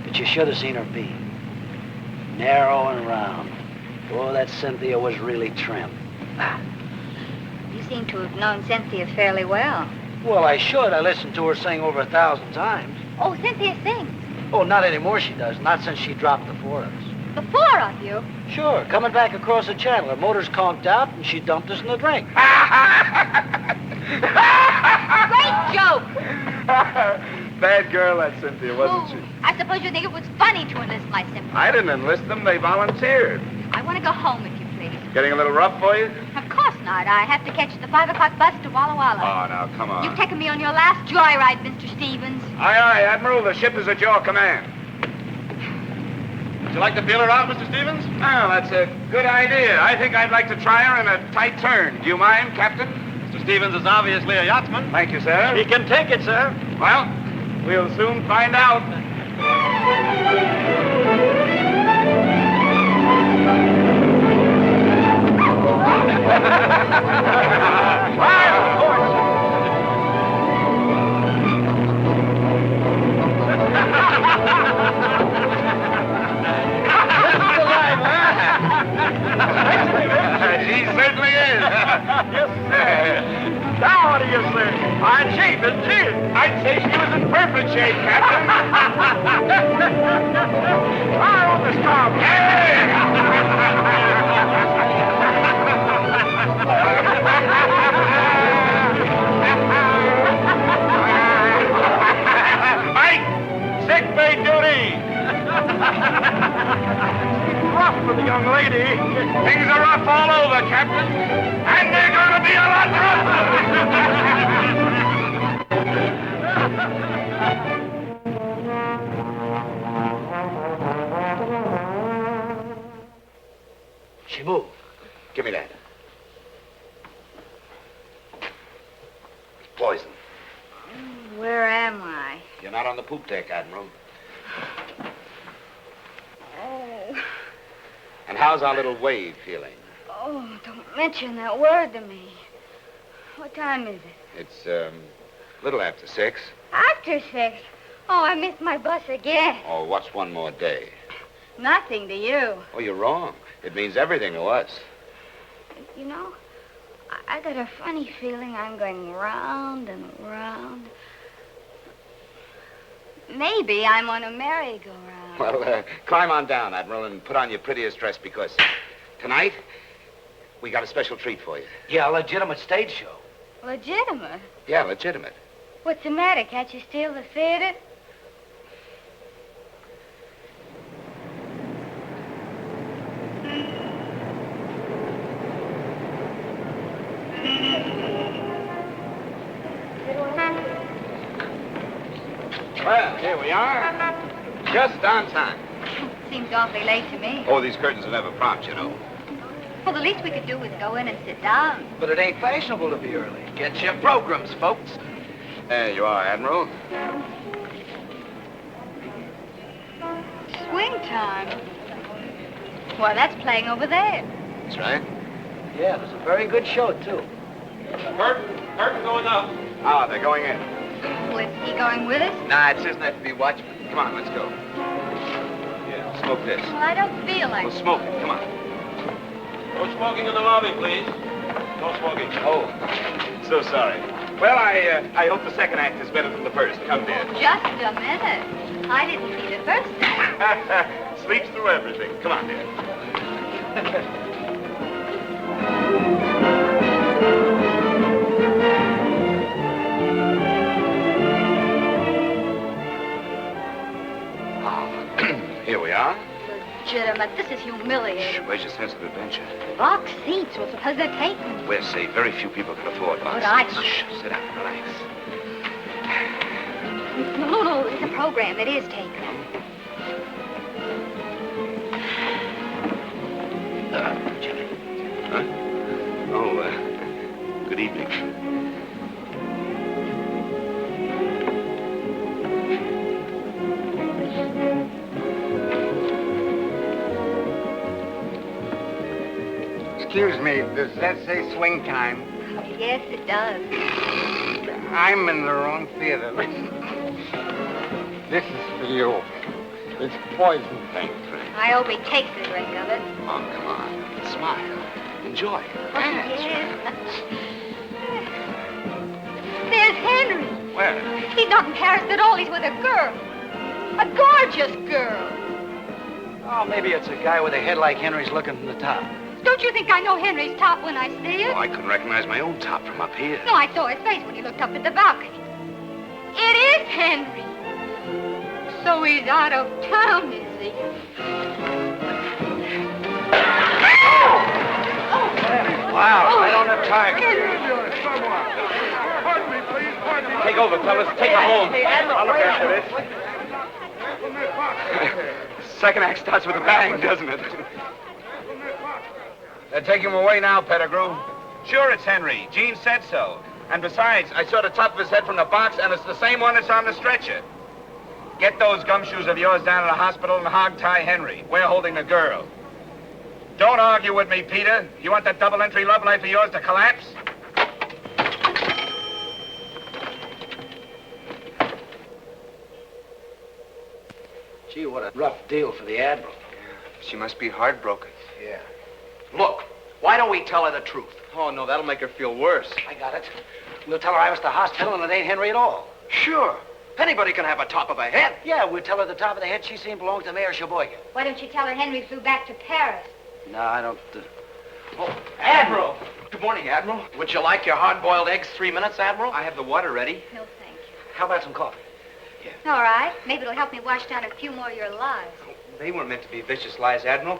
But you should have seen her beam. Narrow and round. Oh, that Cynthia was really trim. You seem to have known Cynthia fairly well. Well, I should. I listened to her sing over 1,000 times. Oh, Cynthia sings. Oh, not anymore she does. Not since she dropped the four of us. The four of you? Sure. Coming back across the channel. Her motor's conked out, and she dumped us in the drink. Great joke! Bad girl, that Cynthia, wasn't she? I suppose you think it was funny to enlist my sympathy. I didn't enlist them. They volunteered. I want to go home, if you please. Getting a little rough for you? Of course not. I have to catch the 5 o'clock bus to Walla Walla. Oh, now, come on. You've taken me on your last joyride, Mr. Stevens. Aye, aye, Admiral. The ship is at your command. Would you like to feel her out, Mr. Stevens? Oh, that's a good idea. I think I'd like to try her in a tight turn. Do you mind, Captain? Mr. Stevens is obviously a yachtsman. Thank you, sir. He can take it, sir. Well, we'll soon find out. She certainly is. Yes, sir. Now, what do you say? Fine shape, isn't she? I'd say she was in perfect shape, Captain. Fire on the starboard. Mike, sick bay duty. Rough for the young lady. Things are rough all over, Captain. And they're going to be a lot rougher. She moved. Give me that. It's poison. Where am I? You're not on the poop deck, Admiral. Oh. And how's our little wave feeling? Oh, don't mention that word to me. What time is it? It's, little after 6. After 6. Oh, I missed my bus again. Oh, what's one more day? Nothing to you. Oh, you're wrong. It means everything to us. You know, I got a funny feeling I'm going round and round. Maybe I'm on a merry-go-round. Well, climb on down, Admiral, and put on your prettiest dress, because tonight, we got a special treat for you. Yeah, a legitimate stage show. Legitimate? Yeah, legitimate. What's the matter? Can't you steal the theater? we are. Just on time. Seems awfully late to me. Oh, these curtains are never propped, you know. Well, the least we could do is go in and sit down. But it ain't fashionable to be early. Get your programs, folks. There you are, Admiral. Swing time. Well, that's playing over there. That's right. Yeah, it was a very good show, too. Curtain going up. Ah, they're going in. Well, is he going with us? Nah, it's his night to be watchman. Come on, let's go. Yeah, smoke this. Well, I don't feel like Well, smoke it. Come on. No smoking in the lobby, please. No smoking. Oh, so sorry. Well, I hope the second act is better than the first. Come, dear. Just a minute. I didn't see the first act. Sleeps through everything. Come on, dear. Here we are. Legitimate. This is humiliating. Shh, where's your sense of adventure? Box seats. Well, suppose they're taken. We're safe. Very few people can afford box But I- seats. Shh, sit down, relax. No, it's a program. It is taken. Jimmy. Huh? Oh, good evening. Excuse me, does that say swing time? Yes, it does. I'm in the wrong theater. This is for you. It's poison. Thanks, Frank. I hope he takes a drink of it. Oh, come on. Smile. Enjoy. Oh, yes. There's Henry. Where? He's not in Paris at all. He's with a girl. A gorgeous girl. Oh, maybe it's a guy with a head like Henry's looking from the top. Don't you think I know Henry's top when I see it? Oh, I couldn't recognize my own top from up here. No, I saw his face when he looked up at the balcony. It is Henry. So he's out of town, is he? Wow, I don't have time. Pardon me, please. Pardon me. Take over, fellas. Take her home. I'll look after this. Second act starts with a bang, doesn't it? They're taking him away now, Pettigrew. Sure, it's Henry. Gene said so. And besides, I saw the top of his head from the box, and it's the same one that's on the stretcher. Get those gumshoes of yours down to the hospital and hog-tie Henry. We're holding the girl. Don't argue with me, Peter. You want that double-entry love life of yours to collapse? Gee, what a rough deal for the Admiral. She must be heartbroken. Yeah. Look, why don't we tell her the truth? Oh, no, that'll make her feel worse. I got it. We'll tell her I was at the hospital and it ain't Henry at all. Sure. Anybody can have a top of a head. Yeah, we'll tell her the top of the head she seen belonged to Mayor Sheboygan. Why don't you tell her Henry flew back to Paris? No, I don't... Oh, Admiral. Good morning, Admiral. Would you like your hard-boiled eggs 3 minutes, Admiral? I have the water ready. No, thank you. How about some coffee? All right. Maybe it'll help me wash down a few more of your lies. They weren't meant to be vicious lies, Admiral.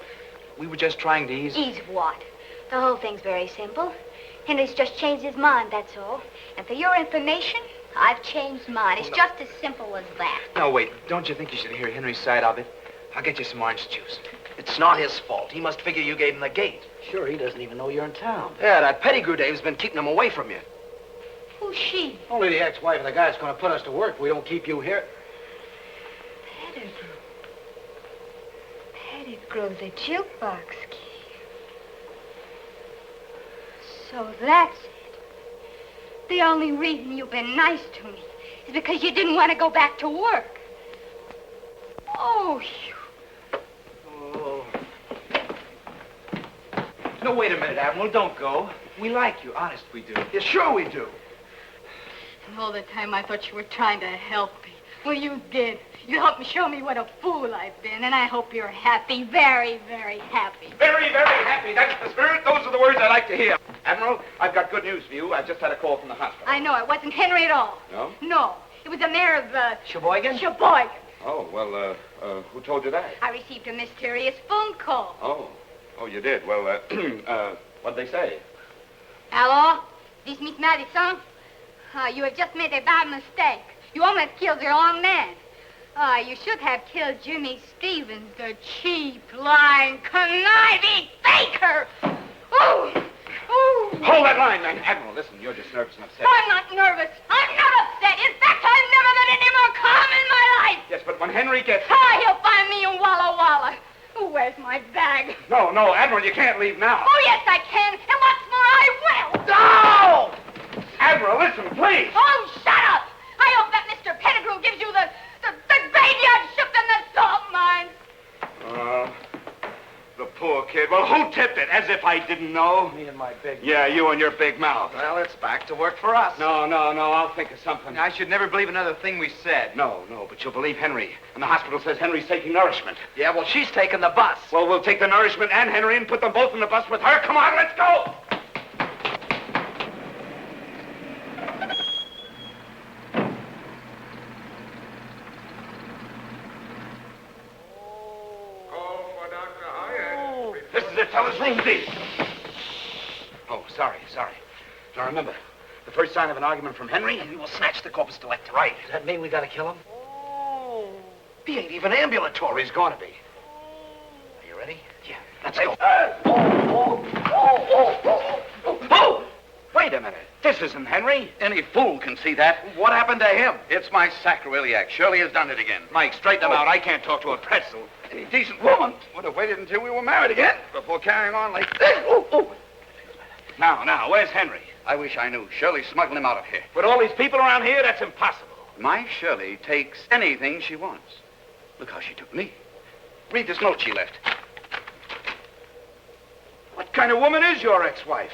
We were just trying to ease... Ease what? The whole thing's very simple. Henry's just changed his mind, that's all. And for your information, I've changed mine. It's just as simple as that. No, wait. Don't you think you should hear Henry's side of it? I'll get you some orange juice. It's not his fault. He must figure you gave him the gate. Sure, he doesn't even know you're in town. Yeah, that Pettigrew Dave's been keeping him away from you. Who's she? Only the ex-wife of the guy that's going to put us to work if we don't keep you here. Pettigrew. Pettigrew, the jukebox key. So that's it. The only reason you've been nice to me is because you didn't want to go back to work. Oh, you... Oh. No, wait a minute, Admiral. Don't go. We like you. Honest, we do. Yeah, sure we do. And all the time I thought you were trying to help me. Well, you did. You helped me show me what a fool I've been, and I hope you're happy, very, very happy. Very, very happy. That's the spirit. Those are the words I like to hear. Admiral, I've got good news for you. I just had a call from the hospital. I know. It wasn't Henry at all. No? No. It was the mayor of, Sheboygan? Sheboygan. Oh, well, who told you that? I received a mysterious phone call. Oh, you did. Well, what'd they say? Hello? This Miss Madison? You have just made a bad mistake. You almost killed the wrong man. Oh, you should have killed Jimmy Stevens, the cheap, lying, conniving faker. Oh, oh. Hold that line, man. Admiral, listen, you're just nervous and upset. I'm not nervous. I'm not upset. In fact, I've never been any more calm in my life. Yes, but when Henry gets... Ah, he'll find me in Walla Walla. Oh, where's my bag? No, Admiral, you can't leave now. Oh, yes, I can. And what's more, I will. No! Admiral, listen, please. Oh, shut up. I hope that Mr. Pettigrew gives you the graveyard shift in the salt mines. The poor kid. Well, who tipped it? As if I didn't know. Me and my big... Yeah, you and your big mouth. Well, it's back to work for us. No, I'll think of something. I should never believe another thing we said. No, but you'll believe Henry. And the hospital says Henry's taking nourishment. Yeah, well, she's taking the bus. Well, we'll take the nourishment and Henry and put them both in the bus with her. Come on, let's go! This is it, fellas. Room D. Oh, sorry. Now remember, the first sign of an argument from Henry, We will snatch the corpus delicti. right. Does that mean we gotta kill him? He ain't even ambulatory. He's gonna be. Are you ready? Yeah, let's go. Oh! Wait a minute. This isn't Henry. Any fool can see that. What happened to him? It's my sacroiliac. Shirley has done it again. Mike, straighten him out. I can't talk to a pretzel. Any decent woman would have waited until we were married again before carrying on like this. Now, where's Henry? I wish I knew. Shirley's smuggling him out of here. With all these people around here, that's impossible. My Shirley takes anything she wants. Look how she took me. Read this note she left. What kind of woman is your ex-wife?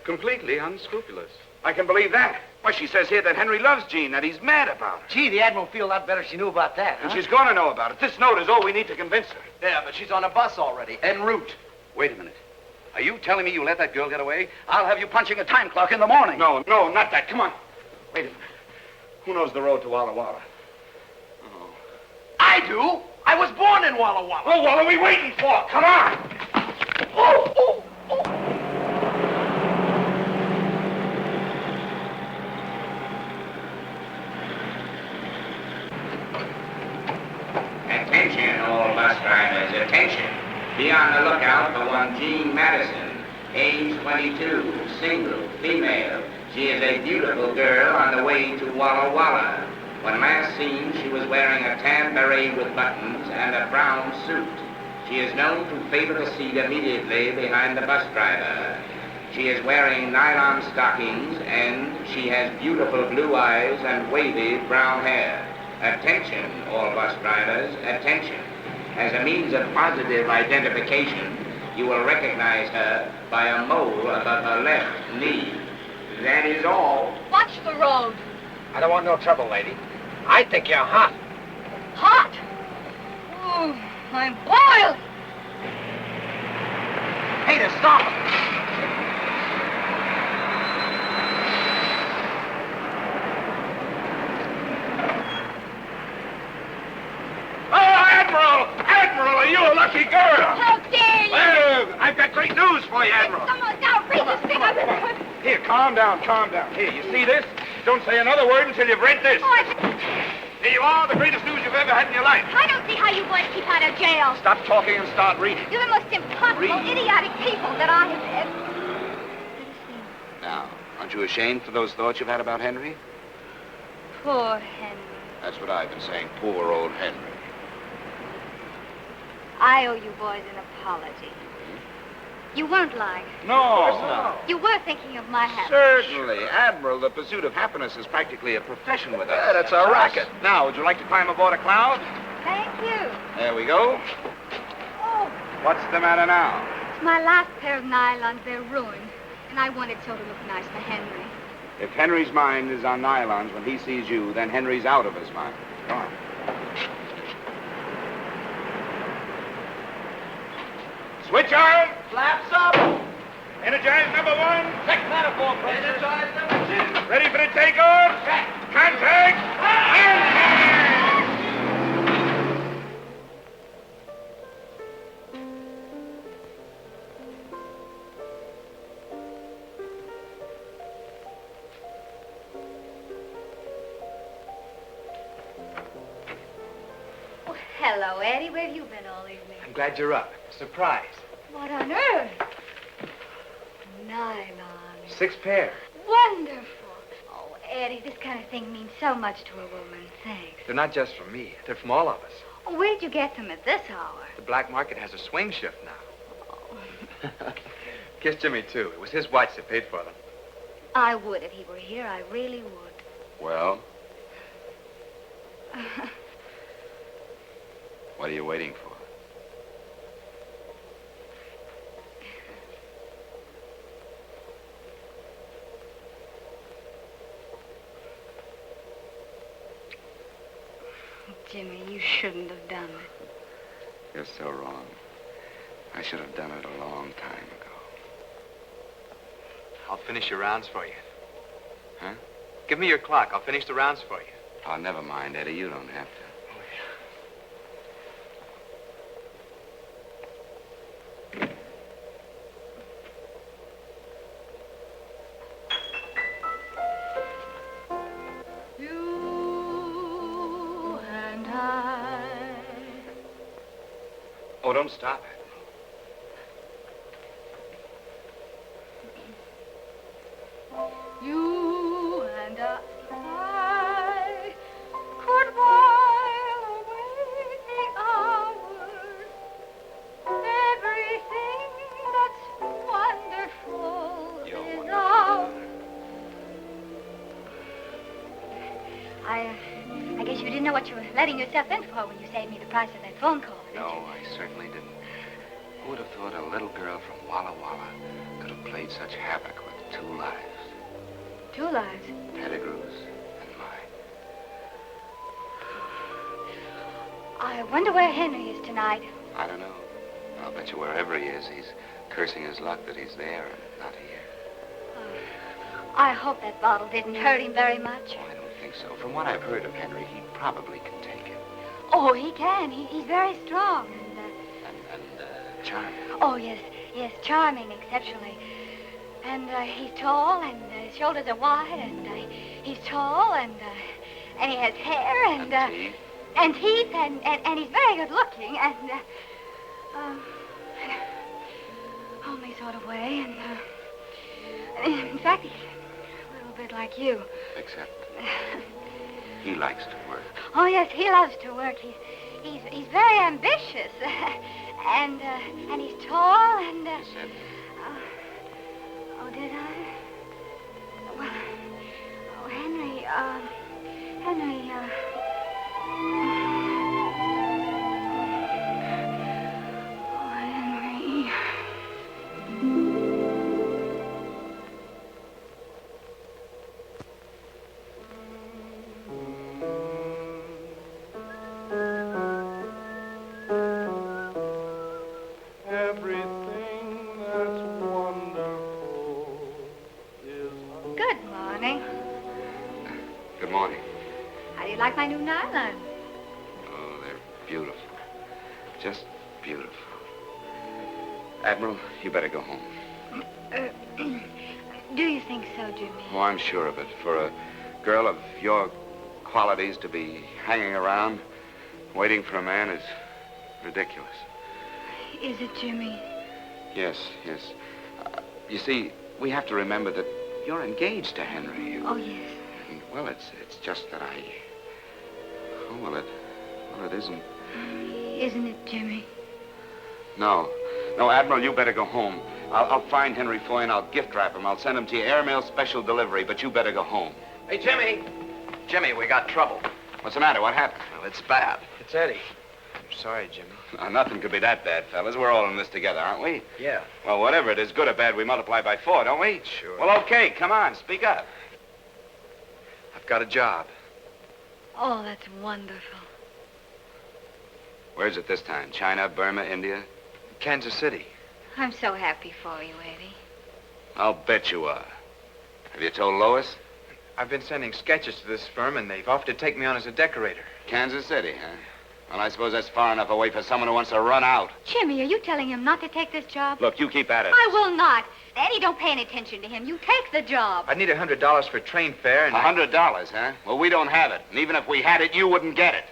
Completely unscrupulous. I can believe that. Why, she says here that Henry loves Jean, that he's mad about her. Gee, the Admiral would feel a lot better if she knew about that, huh? And she's going to know about it. This note is all we need to convince her. Yeah, but she's on a bus already, en route. Wait a minute. Are you telling me you let that girl get away? I'll have you punching a time clock in the morning. No, not that. Come on. Wait a minute. Who knows the road to Walla Walla? Oh. I do. I was born in Walla Walla. Well, what are we waiting for? Come on. Oh. Attention, all bus drivers, attention. Be on the lookout for one Jean Madison, age 22, single, female. She is a beautiful girl on the way to Walla Walla. When last seen, she was wearing a tan beret with buttons and a brown suit. She is known to favor the seat immediately behind the bus driver. She is wearing nylon stockings and she has beautiful blue eyes and wavy brown hair. Attention, all bus drivers, attention. As a means of positive identification, you will recognize her by a mole above her left knee. That is all. Watch the road. I don't want no trouble, lady. I think you're hot. Hot. Ooh, I'm boiled. Peter, stop him. Admiral, are you a lucky girl? How dare you? Well, I've got great news for you, Admiral. It's the most outrageous thing I've ever heard. Here, calm down. Here, you see this? Don't say another word until you've read this. Here you are, the greatest news you've ever had in your life. I don't see how you boys keep out of jail. Stop talking and start reading. You're the most impossible, idiotic people that I have ever seen. Now, aren't you ashamed for those thoughts you've had about Henry? Poor Henry. That's what I've been saying. Poor old Henry. I owe you boys an apology. You weren't lying. No. You were thinking of my happiness. Certainly. Admiral, the pursuit of happiness is practically a profession with us. Yeah, that's our racket. Now, would you like to climb aboard a cloud? Thank you. There we go. Oh, What's the matter now? it's my last pair of nylons. They're ruined. And I wanted so to look nice for Henry. If Henry's mind is on nylons when he sees you, then Henry's out of his mind. Come on. Switch on! Flaps up. Energize number 1. Check manifold pressure. Energize number 2. Ready for the takeoff? Check. Contact! Hello, Eddie. Where have you been all evening? I'm glad you're up. Surprise. What on earth? Nylon. 6 pair. Wonderful. Oh, Eddie, this kind of thing means so much to a woman. Thanks. They're not just from me. They're from all of us. Oh, where'd you get them at this hour? The black market has a swing shift now. Kiss Jimmy, too. It was his watch that paid for them. I would if he were here. I really would. Well? What are you waiting for? Jimmy, you shouldn't have done it. You're so wrong. I should have done it a long time ago. I'll finish your rounds for you. Huh? Give me your clock. I'll finish the rounds for you. Oh, never mind, Eddie. You don't have to. You and I. Oh, don't stop it. You and I could while away the hours. Everything that's wonderful is ours. I guess you didn't know what you were letting yourself in for when you saved me the price of that phone call. No, I certainly didn't. Who would have thought a little girl from Walla Walla could have played such havoc with 2 lives? 2 lives. Pettigrew's and mine. I wonder where Henry is tonight. I don't know. I'll bet you wherever he is, he's cursing his luck that he's there and not here. I hope that bottle didn't hurt him very much. Oh, I don't think so. From what I've heard of Henry, he probably can take it. Oh, he can. He's very strong and Charming. Oh, yes, charming, exceptionally. And he's tall, and his shoulders are wide, and he's tall, and he has hair, and teeth. And teeth, and he's very good looking, and homely sort of way, and in fact, he's a little bit like you. Except he likes to work. Oh, yes, he loves to work. He's very ambitious, and he's tall, and You said oh, did I? Well, oh, Henry, Henry, like my new nylon. Oh, they're beautiful. Just beautiful. Admiral, you better go home. Do you think so, Jimmy? Oh, I'm sure of it. For a girl of your qualities to be hanging around, waiting for a man is ridiculous. Is it, Jimmy? Yes. You see, we have to remember that you're engaged to Henry. Oh, yes. Well, it's just that I... Oh, well, it isn't. Isn't it, Jimmy? No, Admiral, you better go home. I'll find Henry Foy and I'll gift wrap him. I'll send him to you airmail special delivery, but you better go home. Hey, Jimmy. Jimmy, we got trouble. What's the matter? What happened? Well, it's bad. It's Eddie. I'm sorry, Jimmy. Nothing could be that bad, fellas. We're all in this together, aren't we? Yeah. Well, whatever it is, good or bad, we multiply by 4, don't we? Sure. Well, okay, come on, speak up. I've got a job. Oh, that's wonderful. Where's it this time? China, Burma, India? Kansas City. I'm so happy for you, Eddie. I'll bet you are. Have you told Lois? I've been sending sketches to this firm, and they've offered to take me on as a decorator. Kansas City, huh? Well, I suppose that's far enough away for someone who wants to run out. Jimmy, are you telling him not to take this job? Look, you keep at it. I will not. Eddie, don't pay any attention to him. You take the job. I'd need $100 for train fare, and $100, huh? Well, we don't have it. And even if we had it, you wouldn't get it.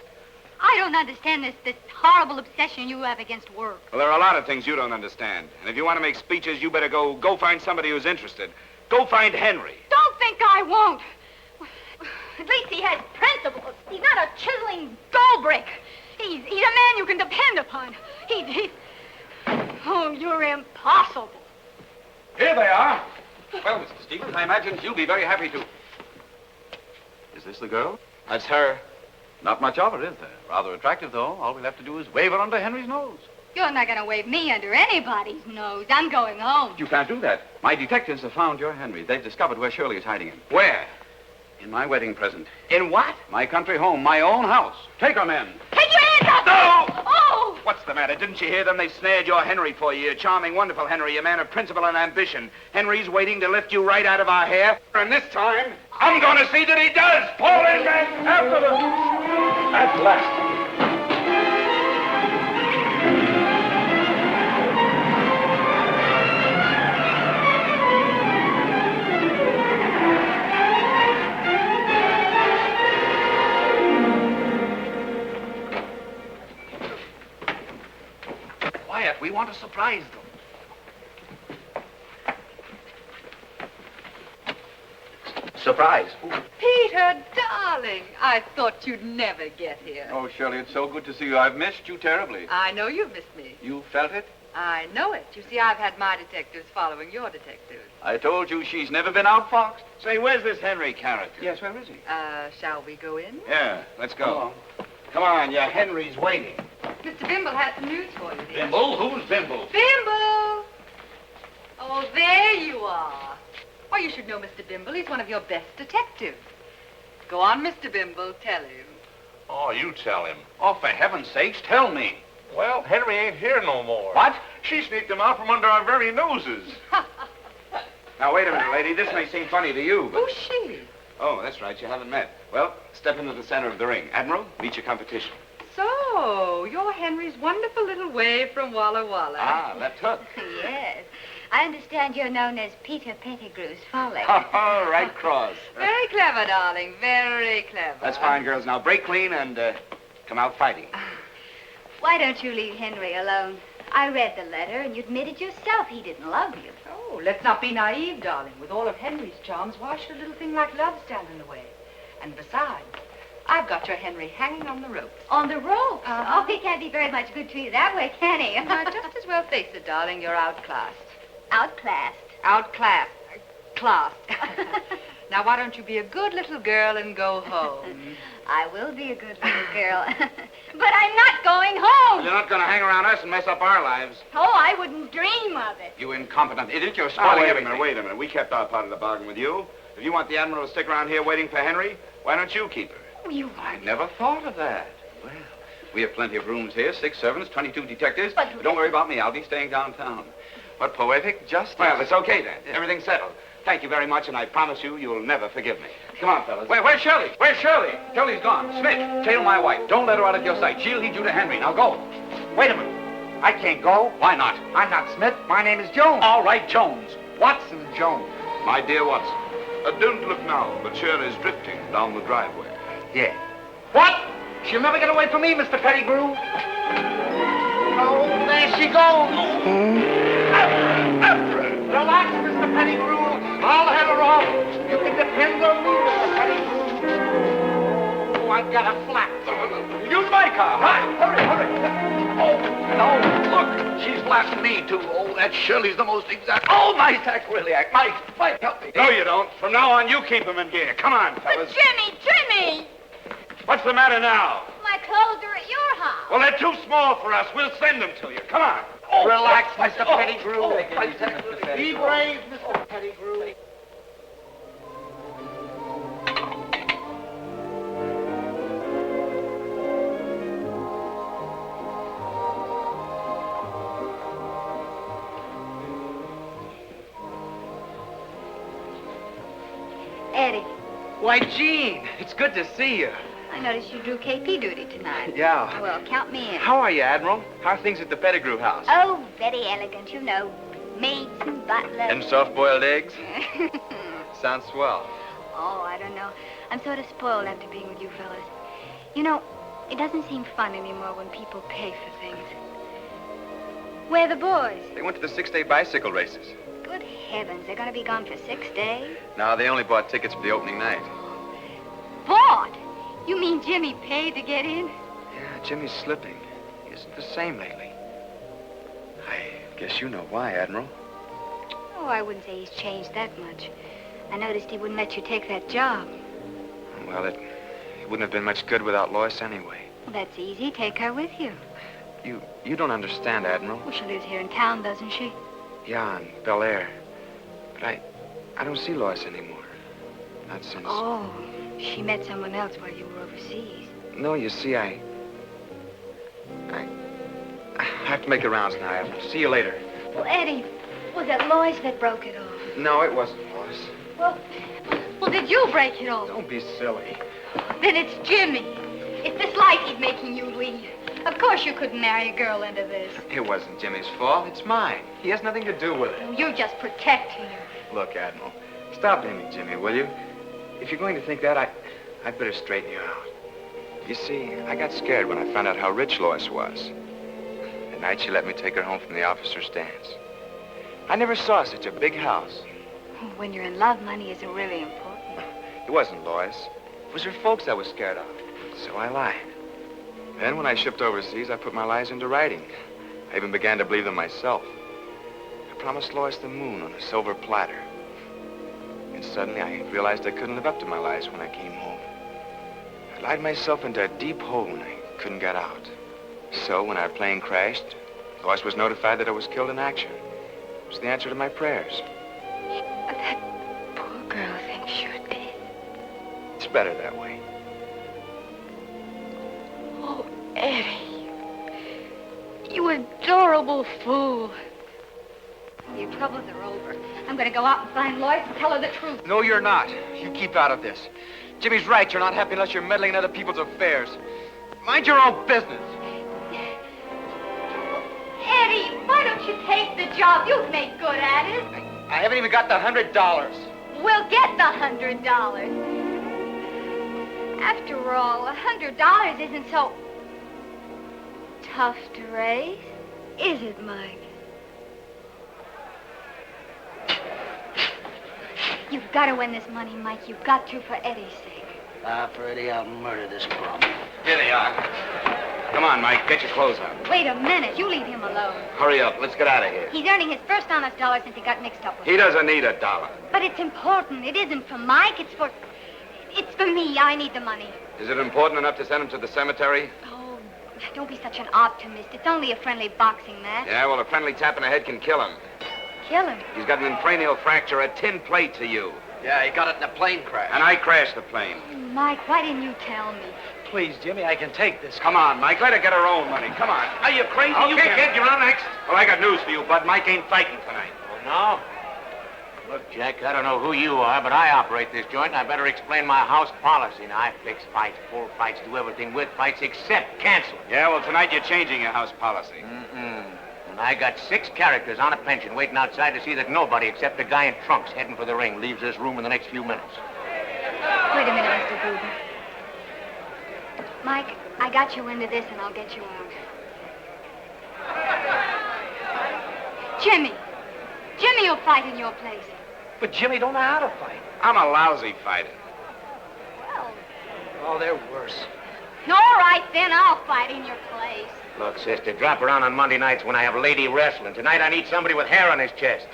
I don't understand this horrible obsession you have against work. Well, there are a lot of things you don't understand. And if you want to make speeches, you better go find somebody who's interested. Go find Henry. Don't think I won't. At least he has principles. He's not a chiseling gold brick. He's a man you can depend upon. He's... Oh, you're impossible. Here they are. Well, Mr. Stevens, I imagine you'll be very happy to... Is this the girl? That's her. Not much of her, is there? Rather attractive, though. All we'll have to do is wave her under Henry's nose. You're not going to wave me under anybody's nose. I'm going home. You can't do that. My detectives have found your Henry. They've discovered where Shirley is hiding him. Where? In my wedding present. In what? My country home, my own house. Take her, men. Take your hands up! No! Oh! What's the matter? Didn't you hear them? They've snared your Henry for you. A charming, wonderful Henry, a man of principle and ambition. Henry's waiting to lift you right out of our hair. And this time, I'm going to see that he does. Fall in, men. After them. At last. We want to surprise them. Surprise. Peter, darling, I thought you'd never get here. Oh, Shirley, it's so good to see you. I've missed you terribly. I know you've missed me. You felt it? I know it. You see, I've had my detectives following your detectives. I told you she's never been outfoxed. Say, where's this Henry character? Yes, where is he? Shall we go in? Yeah, let's go. Come on, your Henry's waiting. Mr. Bimble has some news for you, dear. Bimble? Who's Bimble? Bimble! Oh, there you are. Why, you should know Mr. Bimble. He's one of your best detectives. Go on, Mr. Bimble. Tell him. Oh, you tell him. Oh, for heaven's sakes, tell me. Well, Henry ain't here no more. What? She sneaked him out from under our very noses. Now, wait a minute, lady. This may seem funny to you, but... Who's she? Oh, that's right. You haven't met. Well, step into the center of the ring. Admiral, meet your competition. So, you're Henry's wonderful little wave from Walla Walla. Ah, left hook. Yes. I understand you're known as Peter Pettigrew's Folly. Oh, right cross. Very clever, darling. Very clever. That's fine, girls. Now, break clean and come out fighting. Why don't you leave Henry alone? I read the letter, and you admitted yourself he didn't love you. Oh, let's not be naive, darling. With all of Henry's charms, why should a little thing like love stand in the way? And besides, I've got your Henry hanging on the ropes. On the ropes? Uh-huh. Oh, he can't be very much good to you that way, can he? Just as well face it, darling. You're outclassed. Outclassed? Outclassed. Classed. Now, why don't you be a good little girl and go home? I will be a good little girl. But I'm not going home. You're not going to hang around us and mess up our lives. Oh, I wouldn't dream of it. You incompetent idiot. You're Oh, spoiling wait a everything. minute, wait a minute. We kept our part of the bargain with you. If you want the Admiral to stick around here waiting for Henry, why don't you keep her? I never thought of that. Well, we have plenty of rooms here. 6 servants, 22 detectives. But don't worry about me. I'll be staying downtown. What poetic justice. Well, it's okay then. Everything's settled. Thank you very much, and I promise you, you'll never forgive me. Come on, fellas. Where's Shirley? Where's Shirley? Shirley's gone. Smith, tail my wife. Don't let her out of your sight. She'll lead you to Henry. Now go. Wait a minute. I can't go. Why not? I'm not Smith. My name is Jones. All right, Jones. Watson Jones. My dear Watson, don't look now, but Shirley's drifting down the driveway. Yeah. What? She'll never get away from me, Mr. Pettigrew. Oh, there she goes. Relax, Mr. Pettigrew. I'll head her off. You can depend on me, Mr. Pettigrew. Oh, I've got a flat. Use my car. Hurry. Oh, no, look. She's blasting me, too. Oh, that Shirley's the most exact. Oh, my sacrilege. Mike, help me. No, you don't. From now on, you keep him in gear. Come on, fellas. Jimmy! What's the matter now? My clothes are at your house. Well, they're too small for us. We'll send them to you. Come on. Relax, Mr. Pettigrew. Be brave, Mr. Pettigrew. Eddie, Why, Jean, it's good to see you. I noticed you drew KP duty tonight. Yeah. Well, count me in. How are you, Admiral? How are things at the Pettigrew house? Oh, very elegant, you know. Maids and butlers. And soft-boiled eggs? Sounds swell. Oh, I don't know. I'm sort of spoiled after being with you fellas. You know, It doesn't seem fun anymore when people pay for things. Where are the boys? They went to the 6-day bicycle races. Good heavens, they're going to be gone for 6 days? No, they only bought tickets for the opening night. Bought? You mean Jimmy paid to get in? Yeah, Jimmy's slipping. He isn't the same lately. I guess you know why, Admiral. Oh, I wouldn't say he's changed that much. I noticed he wouldn't let you take that job. Well, it wouldn't have been much good without Lois anyway. Well, that's easy. Take her with you. You don't understand, Admiral. Well, she lives here in town, doesn't she? Yeah, in Bel Air. But I don't see Lois anymore. Not since... Oh, she met someone else while you were overseas. No, you see, I have to make the rounds now, Admiral. See you later. Well, Eddie, was it Lois that broke it off? No, it wasn't Lois. Well, did you break it off? Don't be silly. Then it's Jimmy. It's this life he's making you lead. Of course you couldn't marry a girl into this. It wasn't Jimmy's fault. It's mine. He has nothing to do with it. Oh, you're just protecting her. Look, Admiral, stop blaming Jimmy, will you? If you're going to think that, I'd better straighten you out. You see, I got scared when I found out how rich Lois was. At night, she let me take her home from the officer's dance. I never saw such a big house. When you're in love, money isn't really important. It wasn't Lois. It was her folks I was scared of. So I lied. Then, when I shipped overseas, I put my lies into writing. I even began to believe them myself. I promised Lois the moon on a silver platter. And suddenly, I realized I couldn't live up to my lies when I came home. I lied myself into a deep hole and I couldn't get out. So, when our plane crashed, Lois was notified that I was killed in action. It was the answer to my prayers. That poor girl thinks you're dead. It's better that way. Oh, Eddie. You adorable fool. Your troubles are over. I'm going to go out and find Lois and tell her the truth. No, you're not. You keep out of this. Jimmy's right. You're not happy unless you're meddling in other people's affairs. Mind your own business. Eddie, why don't you take the job? You've made good at it. I haven't even got the $100. We'll get the $100. After all, $100 isn't so tough to raise, is it, Mike? You've got to win this money, Mike. You've got to for Eddie's sake. For Eddie, I'll murder this bum. Here they are. Come on, Mike. Get your clothes on. Wait a minute. You leave him alone. Hurry up. Let's get out of here. He's earning his first honest dollar since he got mixed up with He doesn't need $1. But it's important. It isn't for Mike. It's for me. I need the money. Is it important enough to send him to the cemetery? Oh, don't be such an optimist. It's only a friendly boxing match. Yeah, well, a friendly tap in the head can kill him. Kill him? He's got an cranial fracture, a tin plate to you. Yeah, he got it in a plane crash. And I crashed the plane. Mike, why didn't you tell me? Please, Jimmy, I can take this. Come on, Mike. Let her get her own money. Come on. Are you crazy? Okay, kid, you're on next. Well, I got news for you, Bud. Mike ain't fighting tonight. Oh, no? Look, Jack, I don't know who you are, but I operate this joint, and I better explain my house policy. Now, I fix fights, full fights, do everything with fights except cancel. Yeah, well, tonight you're changing your house policy. And I got 6 characters on a pension waiting outside to see that nobody except the guy in trunks heading for the ring leaves this room in the next few minutes. Wait a minute, Mr. Gooden. Mike, I got you into this, and I'll get you out. Jimmy. Jimmy will fight in your place. But Jimmy don't know how to fight. I'm a lousy fighter. Well... Oh, they're worse. All right, then. I'll fight in your place. Look, sister, drop around on Monday nights when I have lady wrestling. Tonight I need somebody with hair on his chest.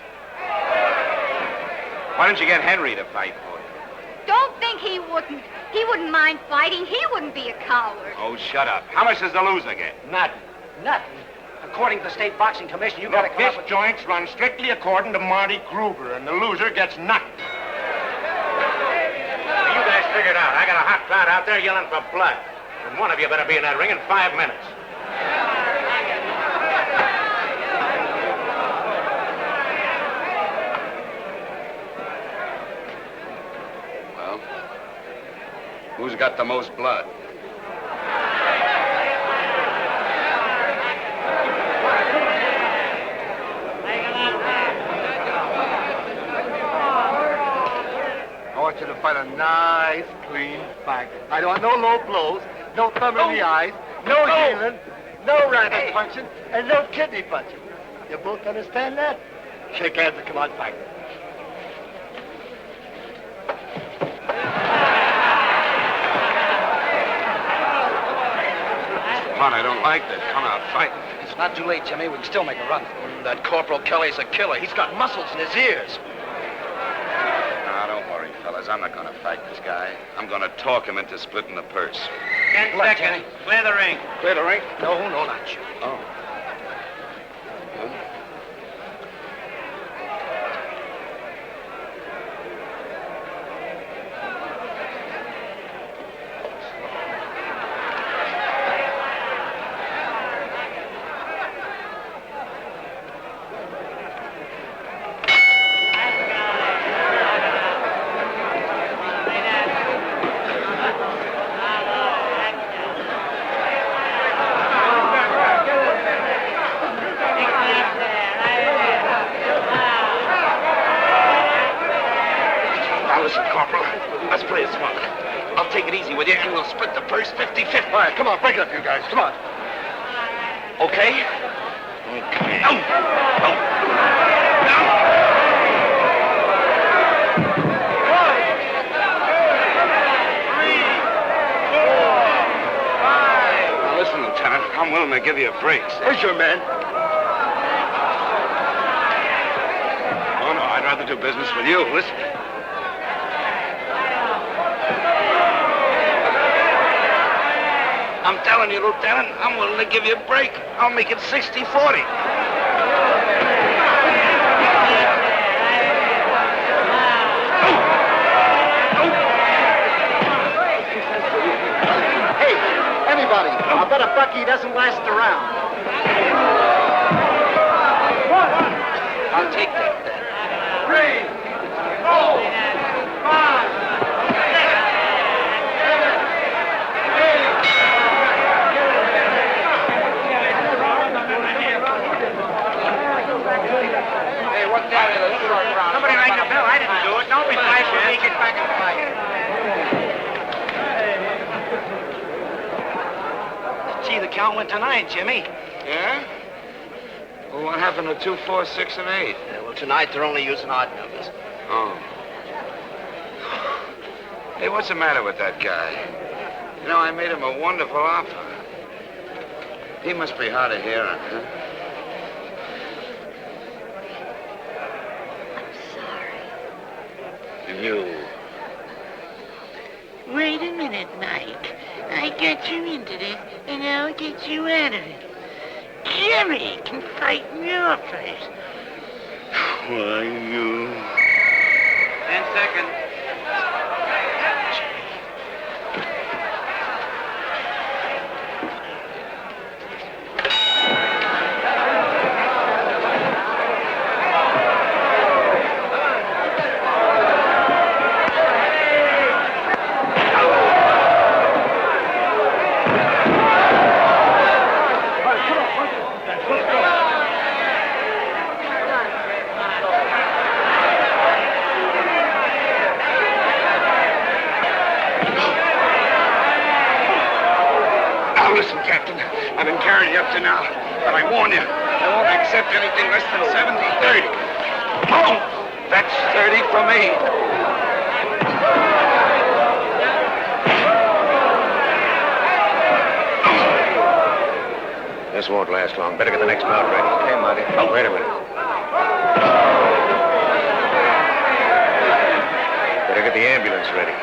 Why don't you get Henry to fight for you? Don't think he wouldn't. He wouldn't mind fighting. He wouldn't be a coward. Oh, shut up. How much does the loser get? Nothing. Nothing. According to the State Boxing Commission, you gotta Look, come this up with... joint's run strictly according to Marty Kruger, and the loser gets nothing. You guys figure it out. I got a hot crowd out there yelling for blood. And one of you better be in that ring in 5 minutes. Well, who's got the most blood? I want you to fight a nice, clean fight. I don't want no low blows, no thumb in the eyes, no healing, no rabbit punching, and no kidney punching. You both understand that? Shake hands and come on, fight. Come on, I don't like this. Come out, fight. It's not too late, Jimmy. We can still make a run. That Corporal Kelly's a killer. He's got muscles in his ears. Now, don't worry, fellas. I'm not going to fight this guy. I'm going to talk him into splitting the purse. 10 seconds. Clear the ring. Clear the ring? No, not you. Oh. All right, come on, break it up, you guys. Come on. Okay? Okay. Now, listen, Lieutenant, I'm willing to give you a break. Where's your man? Oh, no, I'd rather do business with you. Listen. I'm telling you, Lieutenant, I'm willing to give you a break. I'll make it 60-40. Hey, anybody, I bet a Bucky doesn't last around. I'll take that then. 3, 4, 5, 6, 7, 8. Hey, what's that in the short round? Somebody rang the bell. I didn't do it. Don't be flash when we get back and fight. Gee, the count went to 9, Jimmy. Yeah? Well, what happened to 2, 4, 6, and 8? Yeah, well, tonight they're only using odd numbers. Oh. Hey, what's the matter with that guy? You know, I made him a wonderful offer. He must be hard of hearing, huh? You. Wait a minute, Mike. I got you into this, and I'll get you out of it. Jimmy can fight in your place. Why, you... 10 seconds. Listen, Captain, I've been carrying you up to now, but I warn you, I won't accept anything less than 70-30. Oh, that's 30 for me. This won't last long. Better get the next mount ready. Okay, Marty. Oh, wait a minute. Better get the ambulance ready.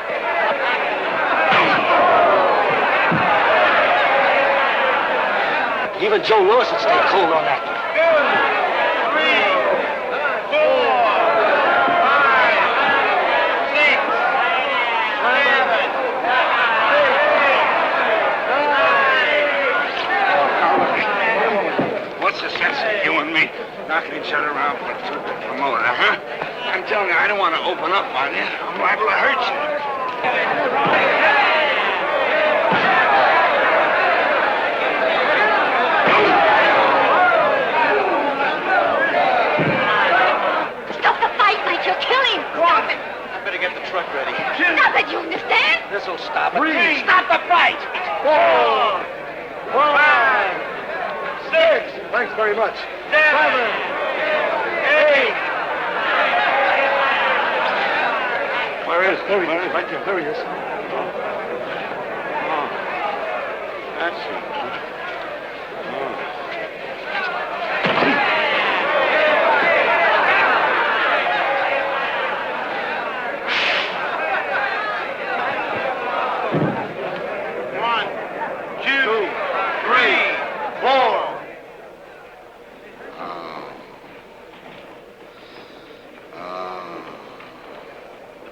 Even Joe Lewis would stay cool on that. 3, 4, 5, 6, 7, 8. What's the sense of you and me knocking each other around for a promoter, huh? I'm telling you, I don't want to open up on you. I'm liable to hurt you. You're killing. Stop it. I better get the truck ready. Stop it, you understand? This'll stop it. Stop the fight! 4, Thanks very much. 7, 8. Where is? There he is. Right there. There he is. That's it.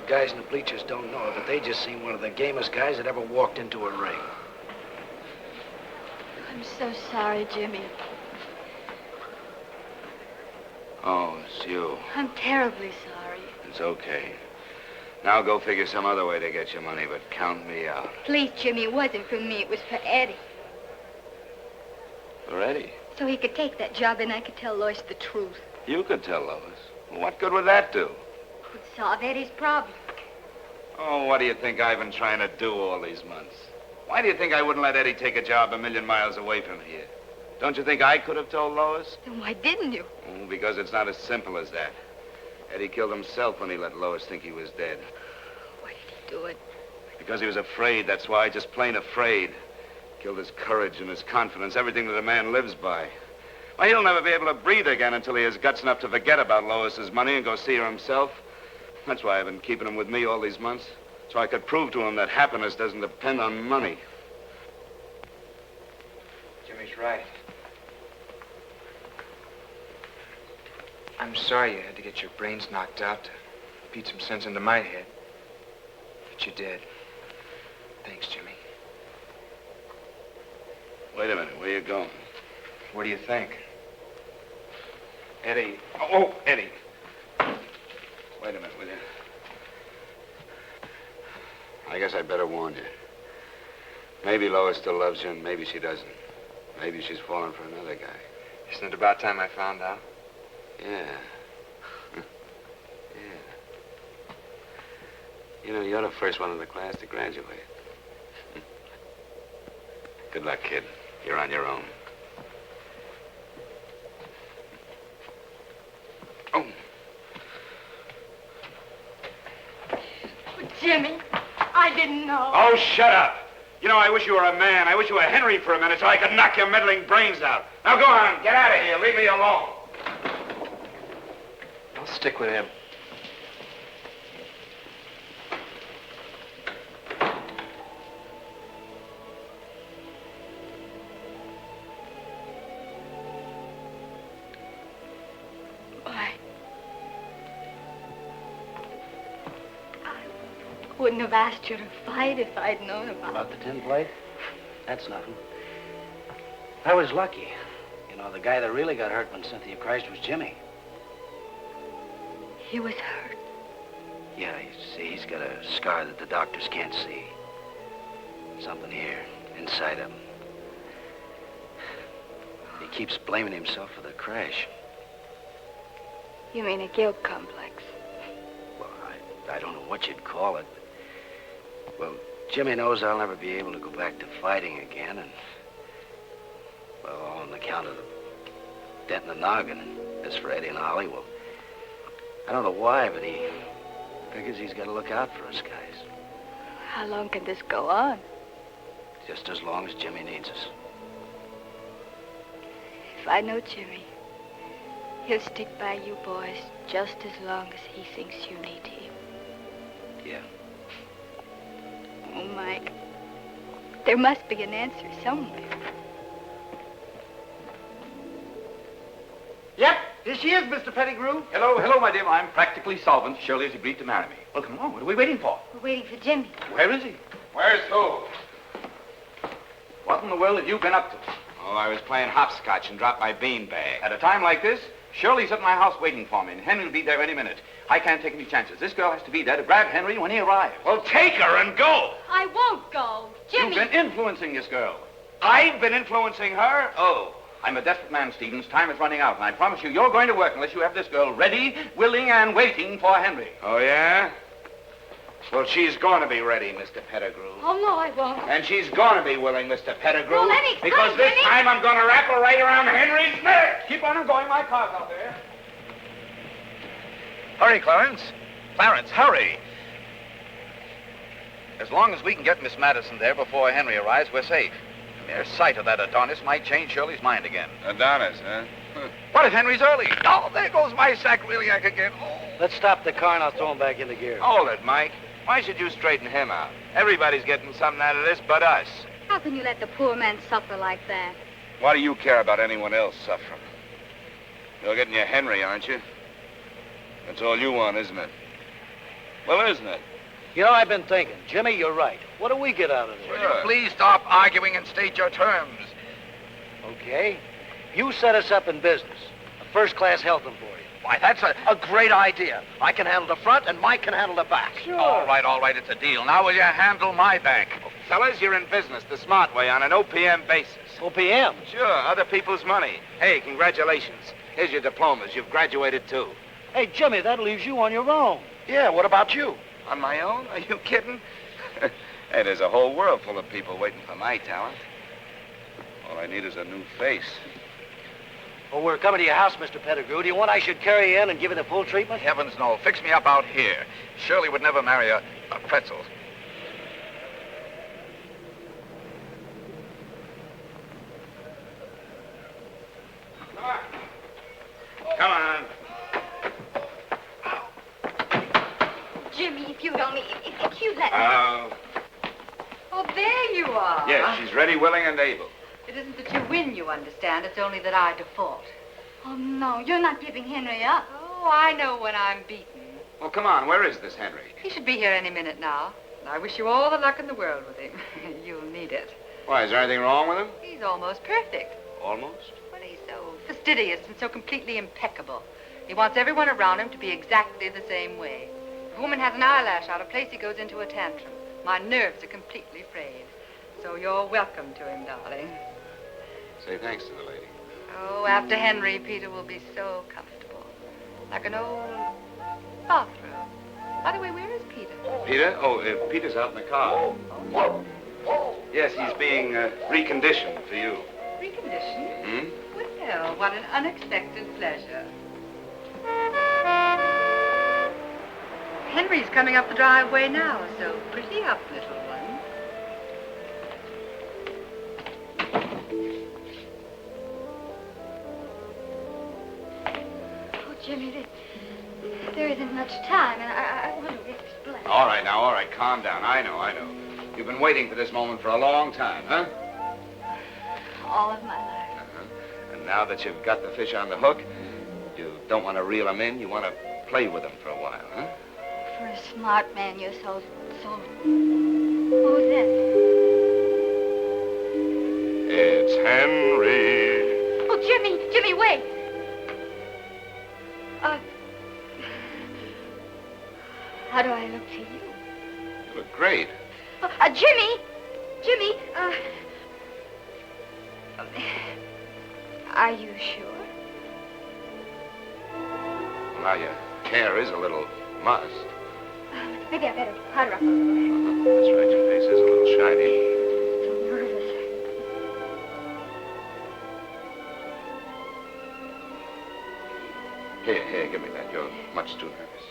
Guys in the bleachers don't know it, but they just seen one of the gamest guys that ever walked into a ring. I'm so sorry, Jimmy. Oh, it's you. I'm terribly sorry. It's okay. Now go figure some other way to get your money, but count me out. Please, Jimmy, it wasn't for me. It was for Eddie. For Eddie? So he could take that job and I could tell Lois the truth. You could tell Lois. Well, what good would that do? It would solve Eddie's problem. Oh, what do you think I've been trying to do all these months? Why do you think I wouldn't let Eddie take a job a million miles away from here? Don't you think I could have told Lois? Then why didn't you? Oh, because it's not as simple as that. Eddie killed himself when he let Lois think he was dead. Why did he do it? Because he was afraid, that's why, just plain afraid. Killed his courage and his confidence, everything that a man lives by. Why, he'll never be able to breathe again until he has guts enough to forget about Lois's money and go see her himself. That's why I've been keeping him with me all these months. So I could prove to him that happiness doesn't depend on money. Jimmy's right. I'm sorry you had to get your brains knocked out to beat some sense into my head. But you did. Thanks, Jimmy. Wait a minute, where you going? What do you think? Eddie. Oh, Eddie. Wait a minute, will you? I guess I'd better warn you. Maybe Lois still loves you, and maybe she doesn't. Maybe she's fallen for another guy. Isn't it about time I found out? Yeah. Yeah. You know, you're the first one in the class to graduate. Good luck, kid. You're on your own. Oh. Jimmy, I didn't know. Oh, shut up. You know, I wish you were a man. I wish you were Henry for a minute so I could knock your meddling brains out. Now go on, get out of here. Leave me alone. I'll stick with him. Why? I wouldn't have asked you to fight if I'd known About the tin plate? That's nothing. I was lucky. You know, the guy that really got hurt when Cynthia crashed was Jimmy. He was hurt. Yeah, you see, he's got a scar that the doctors can't see. Something here, inside him. He keeps blaming himself for the crash. You mean a guilt complex? Well, I don't know what you'd call it. Well, Jimmy knows I'll never be able to go back to fighting again, and, well, all on account of the dent in the noggin. As for Eddie and Ollie, well, I don't know why, but he figures he's got to look out for us guys. How long can this go on? Just as long as Jimmy needs us. If I know Jimmy, he'll stick by you boys just as long as he thinks you need him. Yeah. Oh, Mike, there must be an answer somewhere. Yep, here she is, Mr. Pettigrew. Hello, my dear. I'm practically solvent. Shirley has agreed to marry me. Well, come on. What are we waiting for? We're waiting for Jimmy. Where is he? Where's who? What in the world have you been up to? Oh, I was playing hopscotch and dropped my beanbag. At a time like this, Shirley's at my house waiting for me, and Henry will be there any minute. I can't take any chances. This girl has to be there to grab Henry when he arrives. Well, take her and go. I won't go. Jimmy. You've been influencing this girl. I've been influencing her? Oh, I'm a desperate man, Stevens. Time is running out, and I promise you're going to work unless you have this girl ready, willing, and waiting for Henry. Oh, yeah? Well, she's going to be ready, Mr. Pettigrew. Oh, no, I won't. And she's going to be willing, Mr. Pettigrew. No, let me explain, because this Jimmy. time I'm going to wrap her right around Henry's neck. Keep on going. My car's out there. Hurry, Clarence. Clarence, hurry. As long as we can get Miss Madison there before Henry arrives, we're safe. The mere sight of that Adonis might change Shirley's mind again. Adonis, huh? What if Henry's early? Oh, there goes my sacroiliac again. Oh. Let's stop the car and I'll throw him back into gear. Hold it, Mike. Why should you straighten him out? Everybody's getting something out of this but us. How can you let the poor man suffer like that? Why do you care about anyone else suffering? You're getting your Henry, aren't you? That's all you want, isn't it? Well, isn't it? You know, I've been thinking. Jimmy, you're right. What do we get out of this? Will you please stop arguing and state your terms? Okay. You set us up in business. A first-class health emporium. Why, that's a great idea. I can handle the front and Mike can handle the back. Sure. All right, it's a deal. Now will you handle my bank? Fellas, you're in business the smart way on an OPM basis. OPM? Sure, other people's money. Hey, congratulations. Here's your diplomas. You've graduated, too. Hey, Jimmy, that leaves you on your own. Yeah, what about you? On my own? Are you kidding? Hey, there's a whole world full of people waiting for my talent. All I need is a new face. Well, we're coming to your house, Mr. Pettigrew. Do you want I should carry you in and give you the full treatment? Heavens, no. Fix me up out here. Shirley would never marry a pretzel. Come on. Jimmy, if you'd only, if you'd let me. Oh, there you are. Yes, she's ready, willing, and able. It isn't that you win, you understand. It's only that I default. Oh, no, you're not giving Henry up. Oh, I know when I'm beaten. Well, come on. Where is this Henry? He should be here any minute now. I wish you all the luck in the world with him. You'll need it. Why, is there anything wrong with him? He's almost perfect. Almost? Well, he's so fastidious and so completely impeccable. He wants everyone around him to be exactly the same way. If a woman has an eyelash out of place, he goes into a tantrum. My nerves are completely frayed. So you're welcome to him, darling. Say thanks to the lady. Oh, after Henry, Peter will be so comfortable. Like an old bathroom. By the way, where is Peter? Peter? Oh, Peter's out in the car. Yes, he's being reconditioned for you. Reconditioned? Hmm? Well, what an unexpected pleasure. Henry's coming up the driveway now, so pretty up, little one. Oh, Jimmy, there isn't much time, and I want to explain. All right, now, all right. Calm down. I know. You've been waiting for this moment for a long time, huh? All of my life. Uh-huh. And now that you've got the fish on the hook, you don't want to reel them in. You want to play with them for a while, huh? For a smart man, you're so... Who's that? It's Henry. Oh, Jimmy, wait. How do I look to you? You look great. Jimmy, are you sure? Well, now, your hair is a little mussed. Maybe I better powder up a little. That's right, your face is a little shiny. So nervous. Here, give me that. You're much too nervous.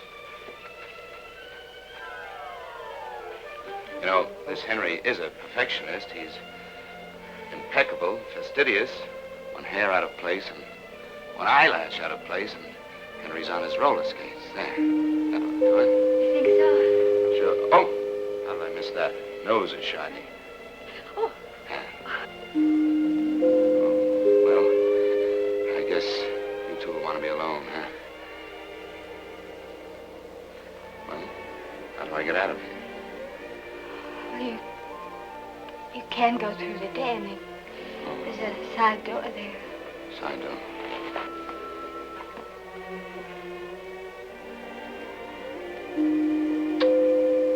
You know, this Henry is a perfectionist. He's impeccable, fastidious, one hair out of place and one eyelash out of place, and Henry's on his roller skates. There. That ought to do it. You think so? Sure. Oh, how did I miss that? Nose is shiny. Oh. Well, I guess you two will want to be alone, huh? Well, how do I get out of here? Well, you can go through the den. There's a side door there. Side door.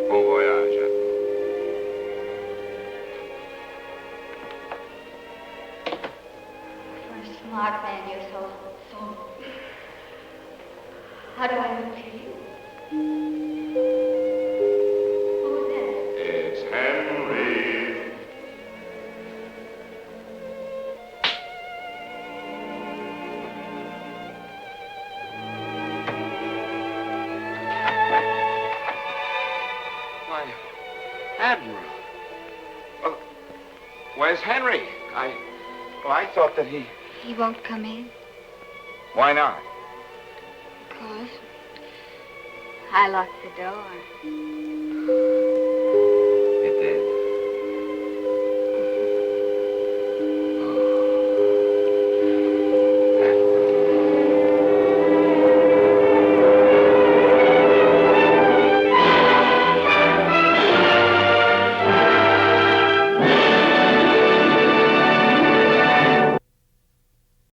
Bon voyage. For a smart man, you're so... How do I look to you? where's Henry? I thought that he... He won't come in. Why not? Because I locked the door.